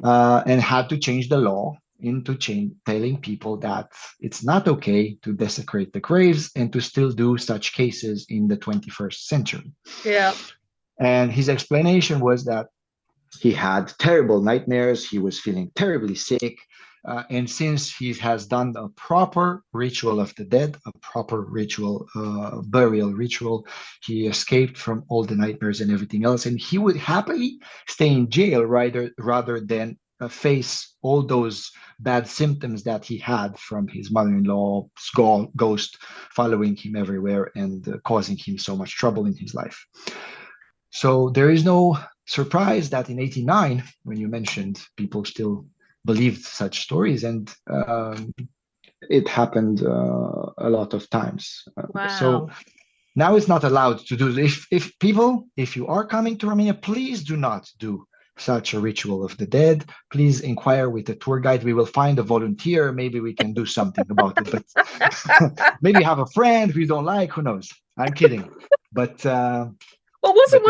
and had to change the law into telling people that it's not okay to desecrate the graves and to still do such cases in the 21st century. Yeah. And his explanation was that he had terrible nightmares, he was feeling terribly sick, and since he has done a proper ritual of the dead, a proper ritual, burial ritual, he escaped from all the nightmares and everything else, and he would happily stay in jail rather than face all those bad symptoms that he had from his mother-in-law's ghost following him everywhere and causing him so much trouble in his life. So there is no surprise that in '89, when you mentioned, people still believed such stories, and it happened a lot of times. Wow. So now it's not allowed to do. If you are coming to Romania, please do not do such a ritual of the dead. Please inquire with the tour guide. We will find a volunteer. Maybe we can do something about it. But maybe have a friend who you don't like. Who knows? I'm kidding. But well, wasn't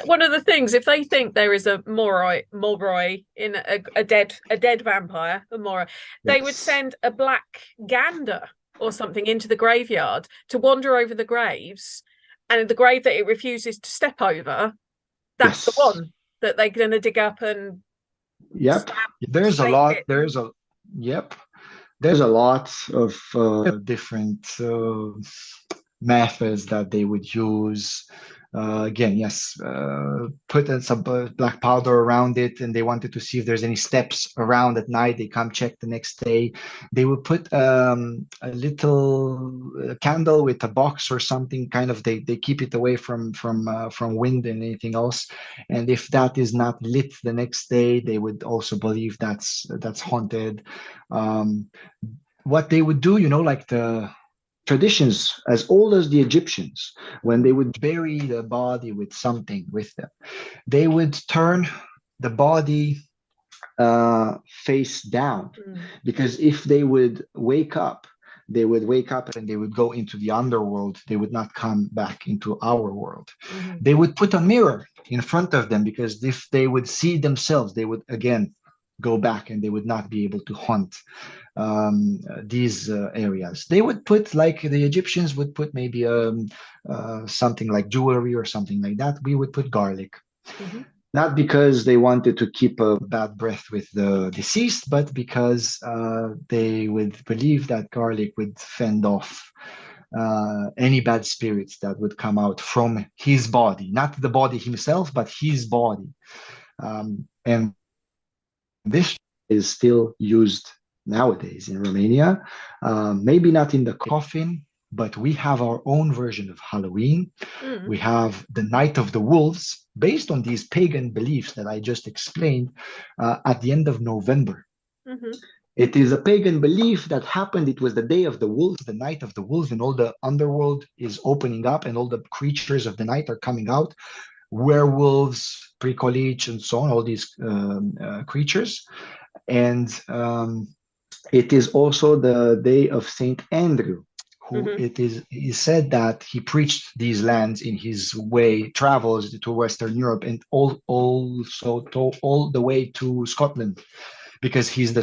one of the things, if they think there is a Moroi in a dead vampire, a Moroi, they would send a black gander or something into the graveyard to wander over the graves, and the grave that it refuses to step over, that's the one that they're going to dig up and there's a lot of different methods that they would use. Put some black powder around it, and they wanted to see if there's any steps around at night. They come check the next day. They would put a little candle with a box or something, kind of. They keep it away from wind and anything else. And if that is not lit the next day, they would also believe that's haunted. What they would do, like the traditions as old as the Egyptians, when they would bury the body with something with them, they would turn the body face down, because if they would wake up, and they would go into the underworld. They would not come back into our world. They would put a mirror in front of them, because if they would see themselves, they would again go back, and they would not be able to haunt these areas. They would put, like the Egyptians would put, maybe something like jewelry or something like that. We would put garlic, not because they wanted to keep a bad breath with the deceased, but because they would believe that garlic would fend off any bad spirits that would come out from his body, not the body himself, but his body. And this is still used nowadays in Romania. Maybe not in the coffin, but we have our own version of Halloween. We have the Night of the Wolves, based on these pagan beliefs that I just explained, at the end of November. It is a pagan belief that happened. It was the day of the wolves, the night of the wolves, and all the underworld is opening up, and all the creatures of the night are coming out. Werewolves, Prikolich, and so on, all these creatures. And it is also the day of Saint Andrew, who it is said that he preached these lands in his travels to Western Europe, and also all the way to Scotland. because he's the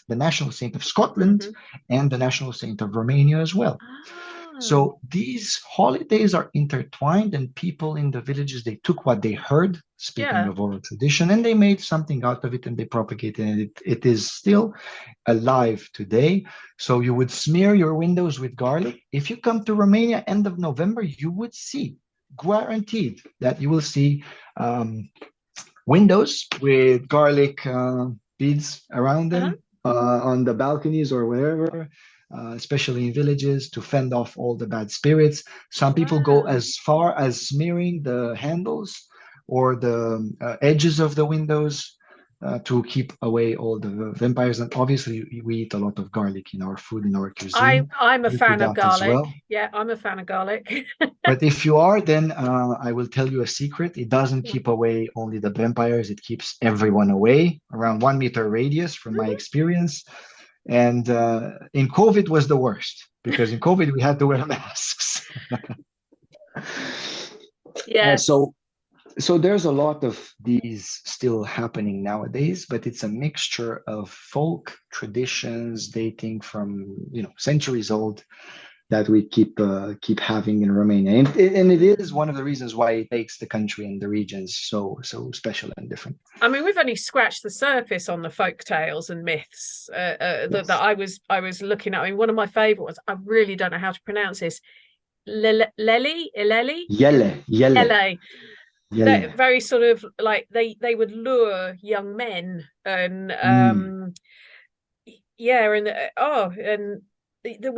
national saint of Scotland Hmm. and the national saint of Romania as well. Ah, So these holidays are intertwined, and people in the villages, they took what they heard, speaking yeah. of oral tradition, and they made something out of it and they propagated it. It is still alive today. So you would smear your windows with garlic. If you come to Romania end of November, you would see, guaranteed, that you will see windows with garlic beads around Uh-huh. them on the balconies or wherever, especially in villages, to fend off all the bad spirits. Some people go Wow. as far as smearing the handles or the edges of the windows to keep away all the vampires. And obviously, we eat a lot of garlic in our food, in our I cuisine, I'm a due to fan of that as garlic. well. Yeah, I'm a fan of garlic. But if you are, then I will tell you a secret. It doesn't keep away only the vampires, it keeps everyone away, around 1 meter radius from my Mhm. experience. And in COVID was the worst because in COVID we had to wear masks. Uh, Yes. so so there's a lot of these still happening nowadays, but it's a mixture of folk traditions dating from centuries old that we keep having in Romania, and it is one of the reasons why it makes the country and the regions so special and different. I mean, we've only scratched the surface on the folk tales and myths that Yes. I was looking at. I mean, one of my favorite ones. I really don't know how to pronounce this. Lely, Yele, yele, Lele. That yele. very sort of like they would lure young men and Mm. yeah, and and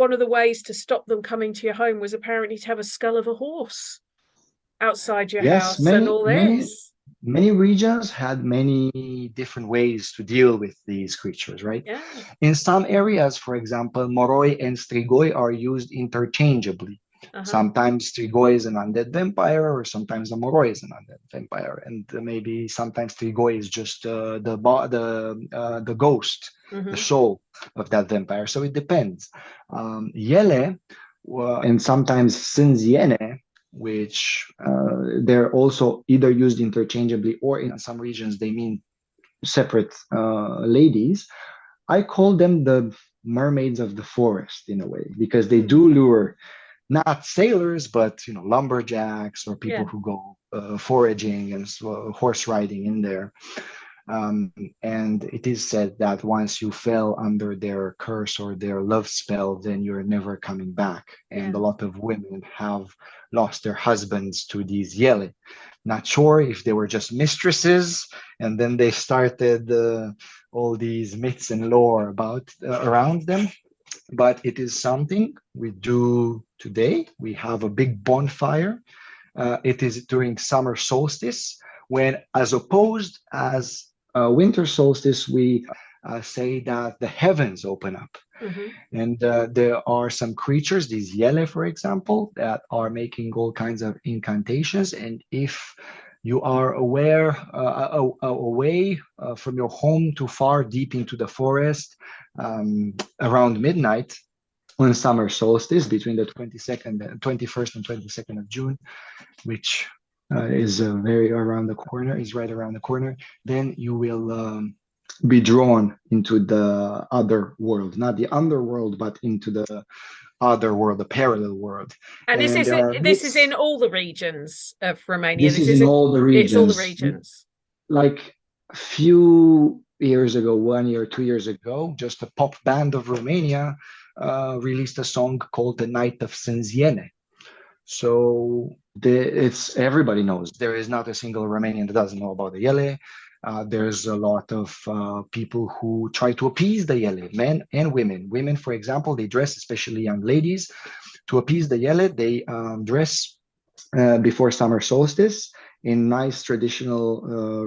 one of the ways to stop them coming to your home was apparently to have a skull of a horse outside your Yes, house and many, all many, this. many regions had many different ways to deal with these creatures, right? Yeah. In some areas, for example, Moroi and Strigoi are used interchangeably. Uh-huh. Sometimes Strigoi is an undead vampire, or sometimes the Moroi is an undead vampire, and maybe sometimes Strigoi is just the ghost, the Hmm. soul of that vampire. So it depends. Yele, and sometimes Sinziene, which they're also either used interchangeably, or in some regions they mean separate ladies. I call them the mermaids of the forest in a way, because they Mm. do lure not sailors, but lumberjacks or people Yeah. who go foraging and horse riding in there. Um, and it is said that once you fell under their curse or their love spell, then you're never coming back. And Yeah. a lot of women have lost their husbands to these Yele. Not sure if they were just mistresses, and then they started all these myths and lore about around them. But it is something we do today. We have a big bonfire. It is during summer solstice, when, as opposed as winter solstice, we say that the heavens open up. Hmm. And there are some creatures, these Yele, for example, that are making all kinds of incantations. And if you are away from your home too far deep into the forest around midnight on summer solstice between the 22nd, 21st and 22nd of June, which is very around the corner, is right around the corner, then you will be drawn into the other world, not the underworld, but into the other world, the parallel world. And this And is there are this is myths. in all the regions of Romania. This This is is in it. all the It's all the regions. regions. Like a few years ago, 1 year, 2 years ago, just a pop band of Romania released a song called "The Night of Sinziene." So it's everybody knows. There is not a single Romanian that doesn't know about the Yele. There's a lot of people who try to appease the Yele, men and women. Women, for example, they dress, especially young ladies, to appease the Yele. They dress before summer solstice in nice traditional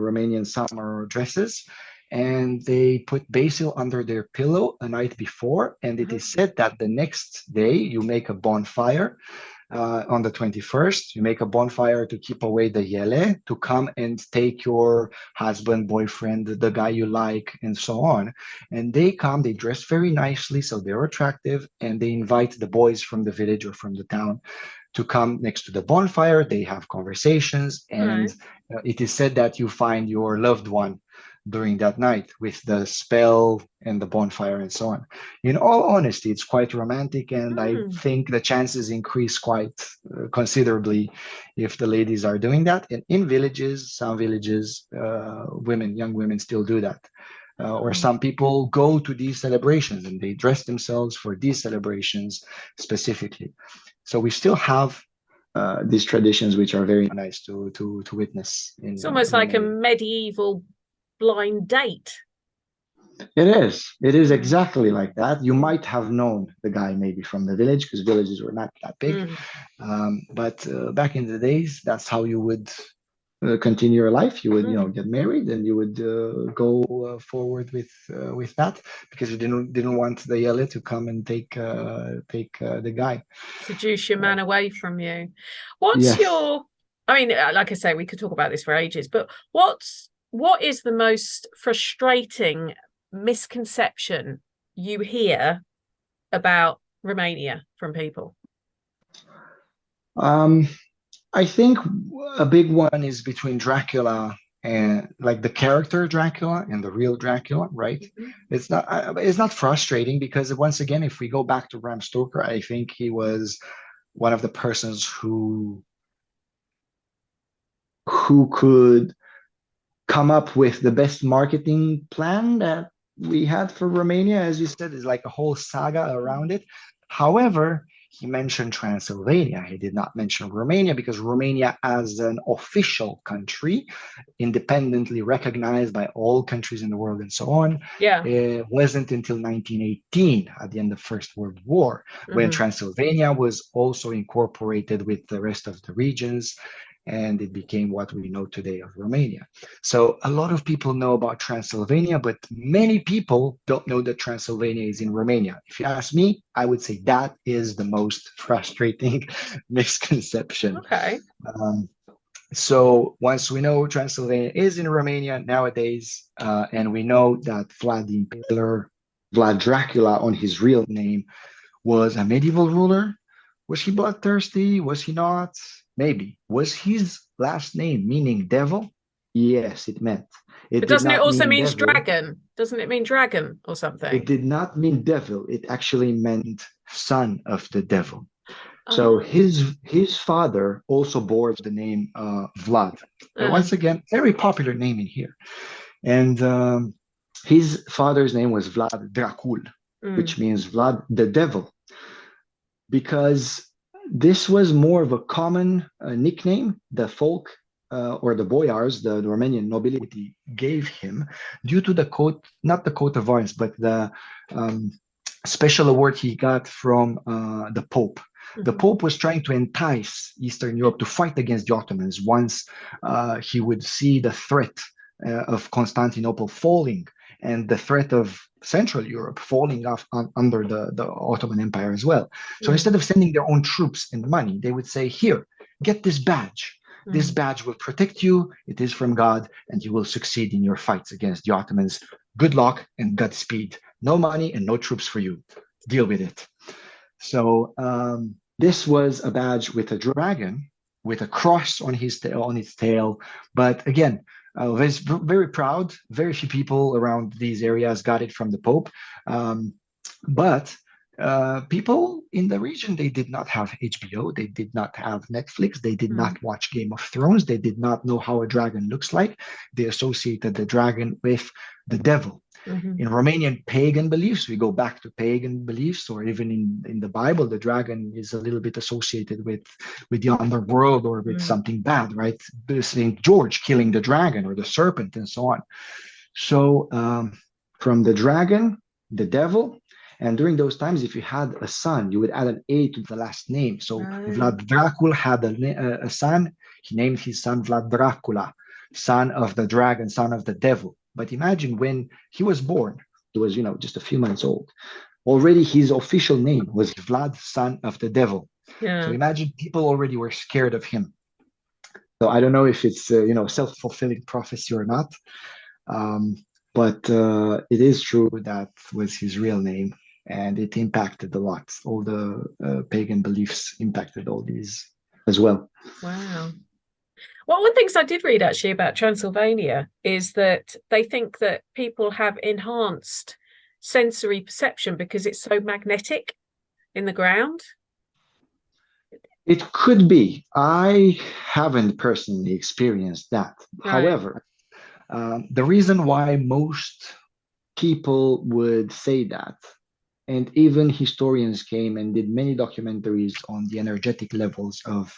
Romanian summer dresses. And they put basil under their pillow a night before. And it Uh-huh. is said that the next day you make a bonfire on the 21st. You make a bonfire to keep away the Yele, to come and take your husband, boyfriend, the guy you like, and so on. And they come, they dress very nicely, so they're attractive, and they invite the boys from the village or from the town to come next to the bonfire. They have conversations, All and right. it is said that you find your loved one during that night with the spell and the bonfire and so on. In all honesty, it's quite romantic, and I Mm. think the chances increase quite considerably if the ladies are doing that. And in villages, some villages, young women still do that. Or Oh. some people go to these celebrations and they dress themselves for these celebrations specifically. So we still have these traditions, which are very nice to witness It's almost in like a Romania. medieval blind date. It is. It is Mm. exactly like that. You Mm. might have known the guy maybe from the village because villages were not that big. Mm. But back in the days, that's how you would continue your life. You would, Mm. get married, and you would go forward with that because you didn't want the yele to come and take the guy. Seduce your Uh, man away from you. What's yes. your, I mean, like I say, we could talk about this for ages, but what is the most frustrating misconception you hear about Romania from people? Um, I think a big one is between Dracula and like the character Dracula and the real Dracula, right? Mhm. It's not frustrating because once again, if we go back to Bram Stoker, I think he was one of the persons who could come up with the best marketing plan that we had for Romania. As you said, is like a whole saga around it. However, he mentioned Transylvania. He did not mention Romania because Romania, as an official country, independently recognized by all countries in the world and so on, Yeah. it wasn't until 1918, at the end of First World War, when Hmm. Transylvania was also incorporated with the rest of the regions, and it became what we know today of Romania. So a lot of people know about Transylvania, but many people don't know that Transylvania is in Romania. If you ask me, I would say that is the most frustrating misconception. Okay. Um, so once we know Transylvania is in Romania nowadays, and we know that Vlad the Impaler, Vlad Dracula on his real name, was a medieval ruler. Was he bloodthirsty? Was he not? Maybe. Was his last name meaning devil? Yes, it meant. It But did doesn't it not also mean mean devil. dragon? Doesn't it mean dragon or It something? did not mean devil. It actually meant son of the devil. So Oh. his father also bore the name Vlad. Uh, Once again, very popular name in here. And his father's name was Vlad Dracul, which mm, means Vlad the devil, because this was more of a common nickname the folk or the boyars, the Romanian nobility, gave him due to the coat, not the coat of arms, but the um, special award he got from the Pope. The mhm, Pope was trying to entice Eastern Europe to fight against the Ottomans once he would see the threat of Constantinople falling and the threat of Central Europe falling off under the Ottoman Empire as well. So mm, instead of sending their own troops and money, they would say, here, get this badge. This mm. badge will protect you. It is from God, and you will succeed in your fights against the Ottomans. Good luck and Godspeed. No money and no troops for you. Deal with it. So this was a badge with a dragon, with a cross on its tail. But again, I was very proud. Very few people around these areas got it from the Pope. But people in the region, they did not have HBO, they did not have Netflix, they did Mm. not watch Game of Thrones, they did not know how a dragon looks like. They associated the dragon with the devil. Mhm. In Romanian pagan beliefs, we go back to pagan beliefs, or even in the Bible, the dragon is a little bit associated with the underworld or with Mm. something bad, right? St. George killing the dragon or the serpent and so on. So from the dragon, the devil, and during those times, if you had a son, you would add an A to the last name. So Oh. Vlad Dracul had a son. He named his son Vlad Dracula, son of the dragon, son of the devil. But imagine when he was born, he was, just a few months old. Already his official name was Vlad, son of the devil. So Yeah. imagine people already were scared of him. So I don't know if it's, self-fulfilling prophecy or not. Um, but it is true that was his real name, and it impacted a lot. All the pagan beliefs impacted all these as well. Wow. Well, one of the things I did read actually about Transylvania is that they think that people have enhanced sensory perception because it's so magnetic in the ground. It could be. I haven't personally experienced that. Right. However, the reason why most people would say that, and even historians came and did many documentaries on the energetic levels of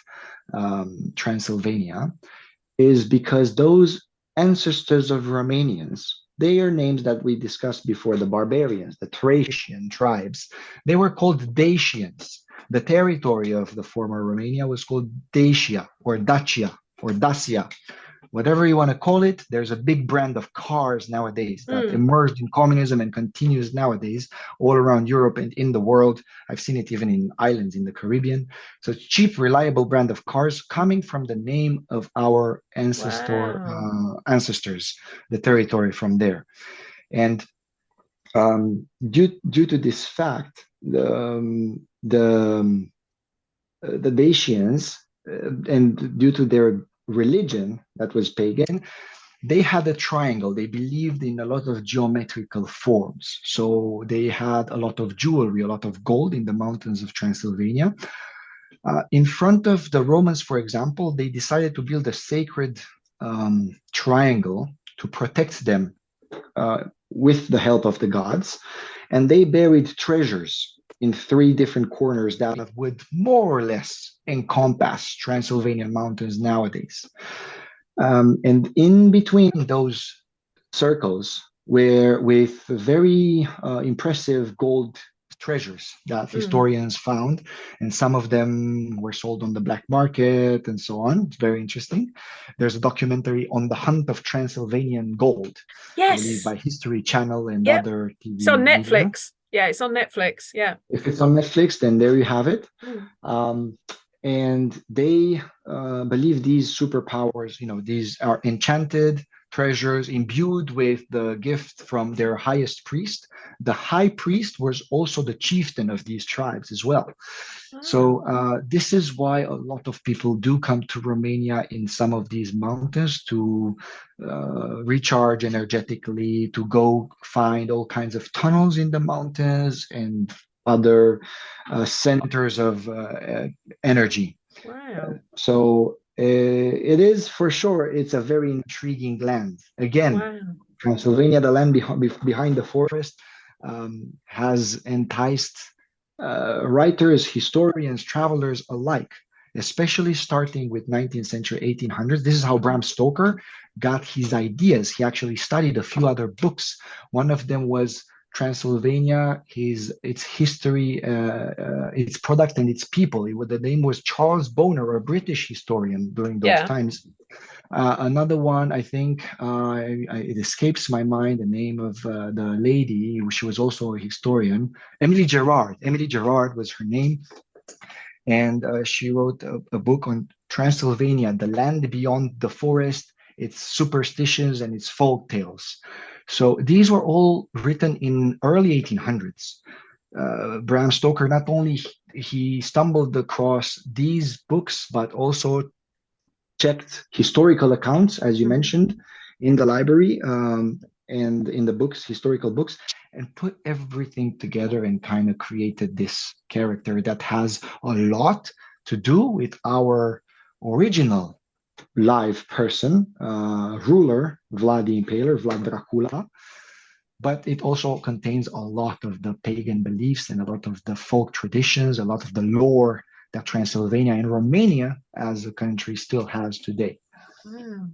Transylvania, is because those ancestors of Romanians, they are names that we discussed before, the barbarians, the Thracian tribes, they were called Dacians. The territory of the former Romania was called Dacia or Dacia, whatever you want to call it. There's a big brand of cars nowadays that Mm. emerged in communism and continues nowadays all around Europe and in the world. I've seen it even in islands in the Caribbean. So it's cheap, reliable brand of cars coming from the name of our Wow. ancestors, the territory from there. And due to this fact, the Dacians, and due to their religion that was pagan, they had a triangle. They believed in a lot of geometrical forms. So they had a lot of jewelry, a lot of gold in the mountains of Transylvania. In front of the Romans, for example, they decided to build a sacred triangle to protect them with the help of the gods. And they buried treasures in three different corners that would more or less encompass Transylvanian mountains nowadays. And in between those circles were with very impressive gold treasures that Mm. historians found, and some of them were sold on the black market and so on. It's very interesting. There's a documentary on the hunt of Transylvanian gold, I believe Yes. by History Channel and Yep. other It's on TV media. Netflix. Yeah, it's on Netflix. Yeah. If it's on Netflix, then there you have it. Mm. Um, and they believe these superpowers, these are enchanted treasures imbued with the gift from their highest priest. The high priest was also the chieftain of these tribes as well. Wow. So this is why a lot of people do come to Romania in some of these mountains to recharge energetically, to go find all kinds of tunnels in the mountains and other centers of energy. Wow. So it is for sure, it's a very intriguing land. Again, Wow. Transylvania, the land behind the forest, has enticed writers, historians, travelers alike, especially starting with 19th century, 1800s. This is how Bram Stoker got his ideas. He actually studied a few other books. One of them was Transylvania, its history, its product, and its people. The name was Charles Boner, a British historian during those Yeah. times. Another one, I think, it escapes my mind the name of the lady. She was also a historian, Emily Gerard. Emily Gerard was her name, and she wrote a book on Transylvania, the land beyond the forest, its superstitions and its folk tales. So these were all written in early 1800s. Bram Stoker not only he stumbled across these books, but also checked historical accounts, as you Mm. mentioned, in the library and in the books, historical books, and put everything together and kind of created this character that has a lot to do with our original live person, ruler, Vlad the Impaler, Vlad Dracula. But it also contains a lot of the pagan beliefs and a lot of the folk traditions, a lot of the lore that Transylvania and Romania as a country still has today. Wow.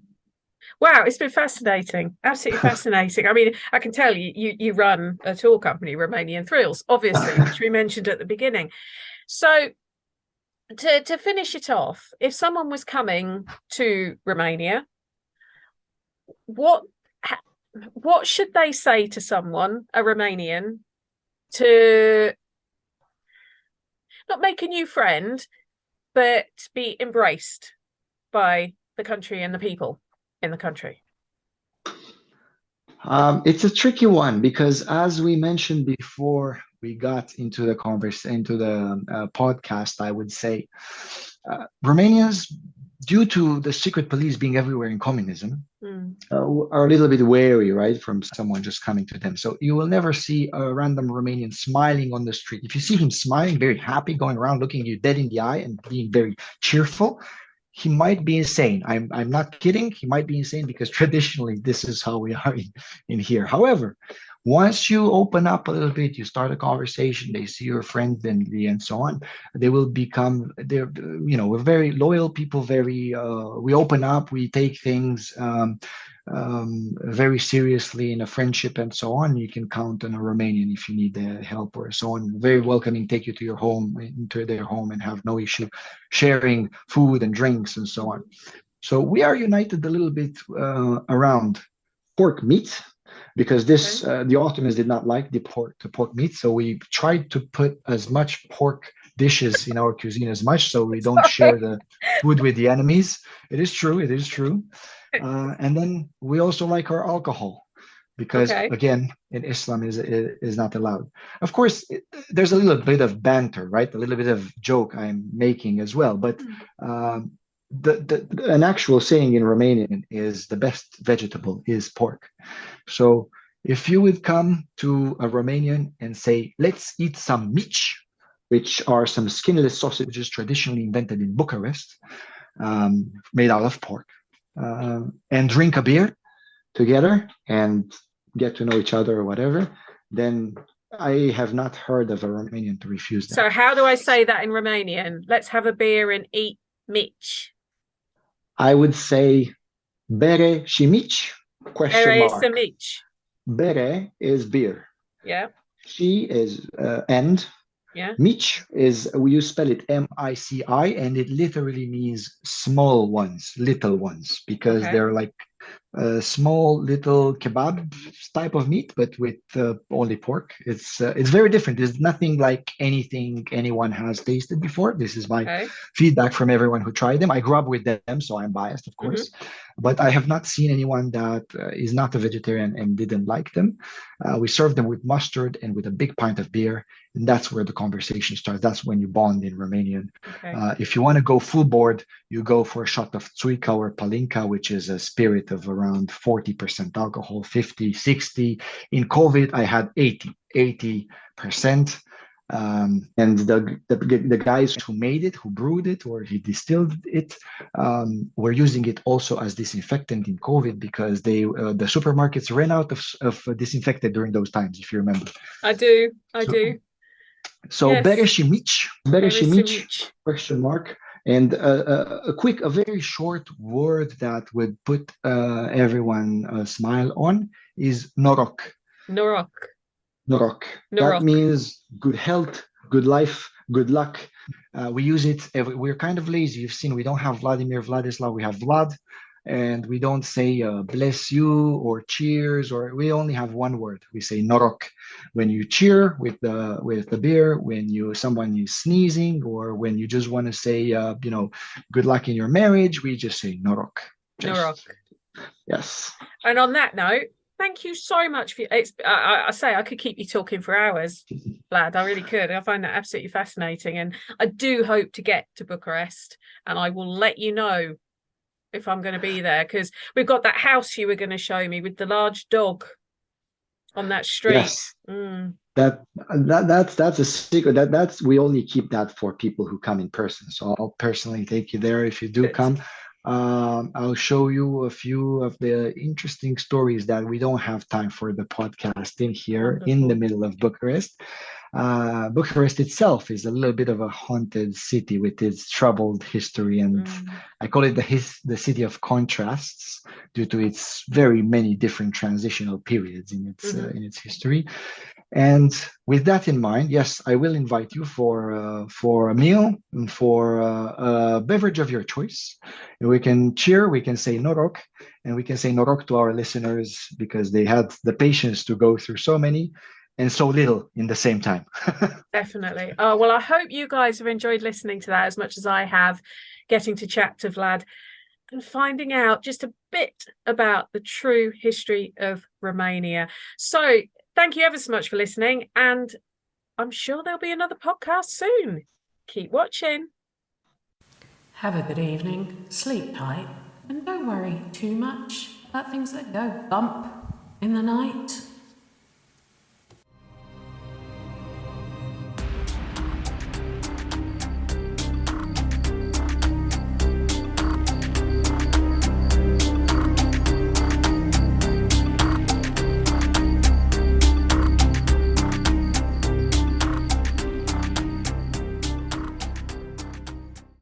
Wow, it's been fascinating. Absolutely fascinating. I mean, I can tell you run a tour company, Romanian Thrills, obviously, which we mentioned at the beginning. So to finish it off, if someone was coming to Romania, what what should they say to someone, a Romanian, to not make a new friend, but be embraced by the country and the people in the country? It's a tricky one because, as we mentioned before, we got into into the podcast. I would say Romanians due to the secret police being everywhere in communism, Mm. are a little bit wary, right, from someone just coming to them. So you will never see a random Romanian smiling on the street. If you see him smiling, very happy, going around looking you dead in the eye and being very cheerful, he might be insane. I'm not kidding. He might be insane because traditionally this is how we are in here. However, once you open up a little bit, you start a conversation, they see your friendly and so on, they will become, we're very loyal people, very, we open up, we take things very seriously in a friendship and so on. You can count on a Romanian if you need help or so on. Very welcoming, take you to your home, into their home, and have no issue sharing food and drinks and so on. So we are united a little bit around pork meat, because the Ottomans did not like the pork meat, so we tried to put as much pork dishes in our cuisine as much, so we don't share the food with the enemies. It is true. And then we also like our alcohol, because again, in Islam is not allowed. Of course, there's a little bit of banter, right? A little bit of joke I'm making as well, but an actual saying in Romanian is the best vegetable is pork. So if you would come to a Romanian and say, let's eat some mici, which are some skinless sausages traditionally invented in Bucharest, made out of pork, and drink a beer together and get to know each other or whatever, then I have not heard of a Romanian to refuse that. So how do I say that in Romanian? Let's have a beer and eat mici. I would say bere și mici, question mark. Bere mici. Bere is beer. Yeah. She is and. Yeah. Mici is, you spell it Mici, and it literally means small ones, little ones, because they're like small little kebab type of meat, but with only pork. It's very different. There's nothing like anything anyone has tasted before. This is my feedback from everyone who tried them. I grew up with them, so I'm biased, of course, but I have not seen anyone that is not a vegetarian and didn't like them. We serve them with mustard and with a big pint of beer, and that's where the conversation starts. That's when you bond in Romanian. If you want to go full board, you go for a shot of tsuica or palinka, which is a spirit of around 40% alcohol, 50, 60. In COVID, I had 80%. And the guys who made it, who brewed it, or he distilled it, were using it also as disinfectant in COVID, because the supermarkets ran out of disinfectant during those times, if you remember. I do. So yes. Bere și mici, question mark. And a very short word that would put everyone a smile on is noroc. Noroc. That means good health, good life, good luck. We use it. We're kind of lazy. You've seen we don't have Vladimir, Vladislav. We have Vlad, and we don't say bless you or cheers, or we only have one word. We say noroc when you cheer with the beer, when someone is sneezing, or when you just want to say good luck in your marriage. We just say noroc. Noroc. Yes. And on that note, thank you so much for I say I could keep you talking for hours, Vlad. I really could. I find that absolutely fascinating, and I do hope to get to Bucharest, and I will let you know if I'm going to be there, because we've got that house you were going to show me with the large dog on that street. Yes. That's a secret. That's we only keep that for people who come in person. So I'll personally take you there if you do come. I'll show you a few of the interesting stories that we don't have time for the podcast in here. Wonderful. In the middle of Bucharest. Bucharest itself is a little bit of a haunted city with its troubled history, and I call it the city of contrasts due to its very many different transitional periods in its history. And with that in mind, yes, I will invite you for a meal and for a beverage of your choice. And we can cheer, we can say noroc, and we can say noroc to our listeners, because they had the patience to go through so many and so little in the same time. Definitely. Oh, well, I hope you guys have enjoyed listening to that as much as I have, getting to chat to Vlad and finding out just a bit about the true history of Romania. So thank you ever so much for listening, and I'm sure there'll be another podcast soon. Keep watching. Have a good evening, sleep tight, and don't worry too much about things that go bump in the night.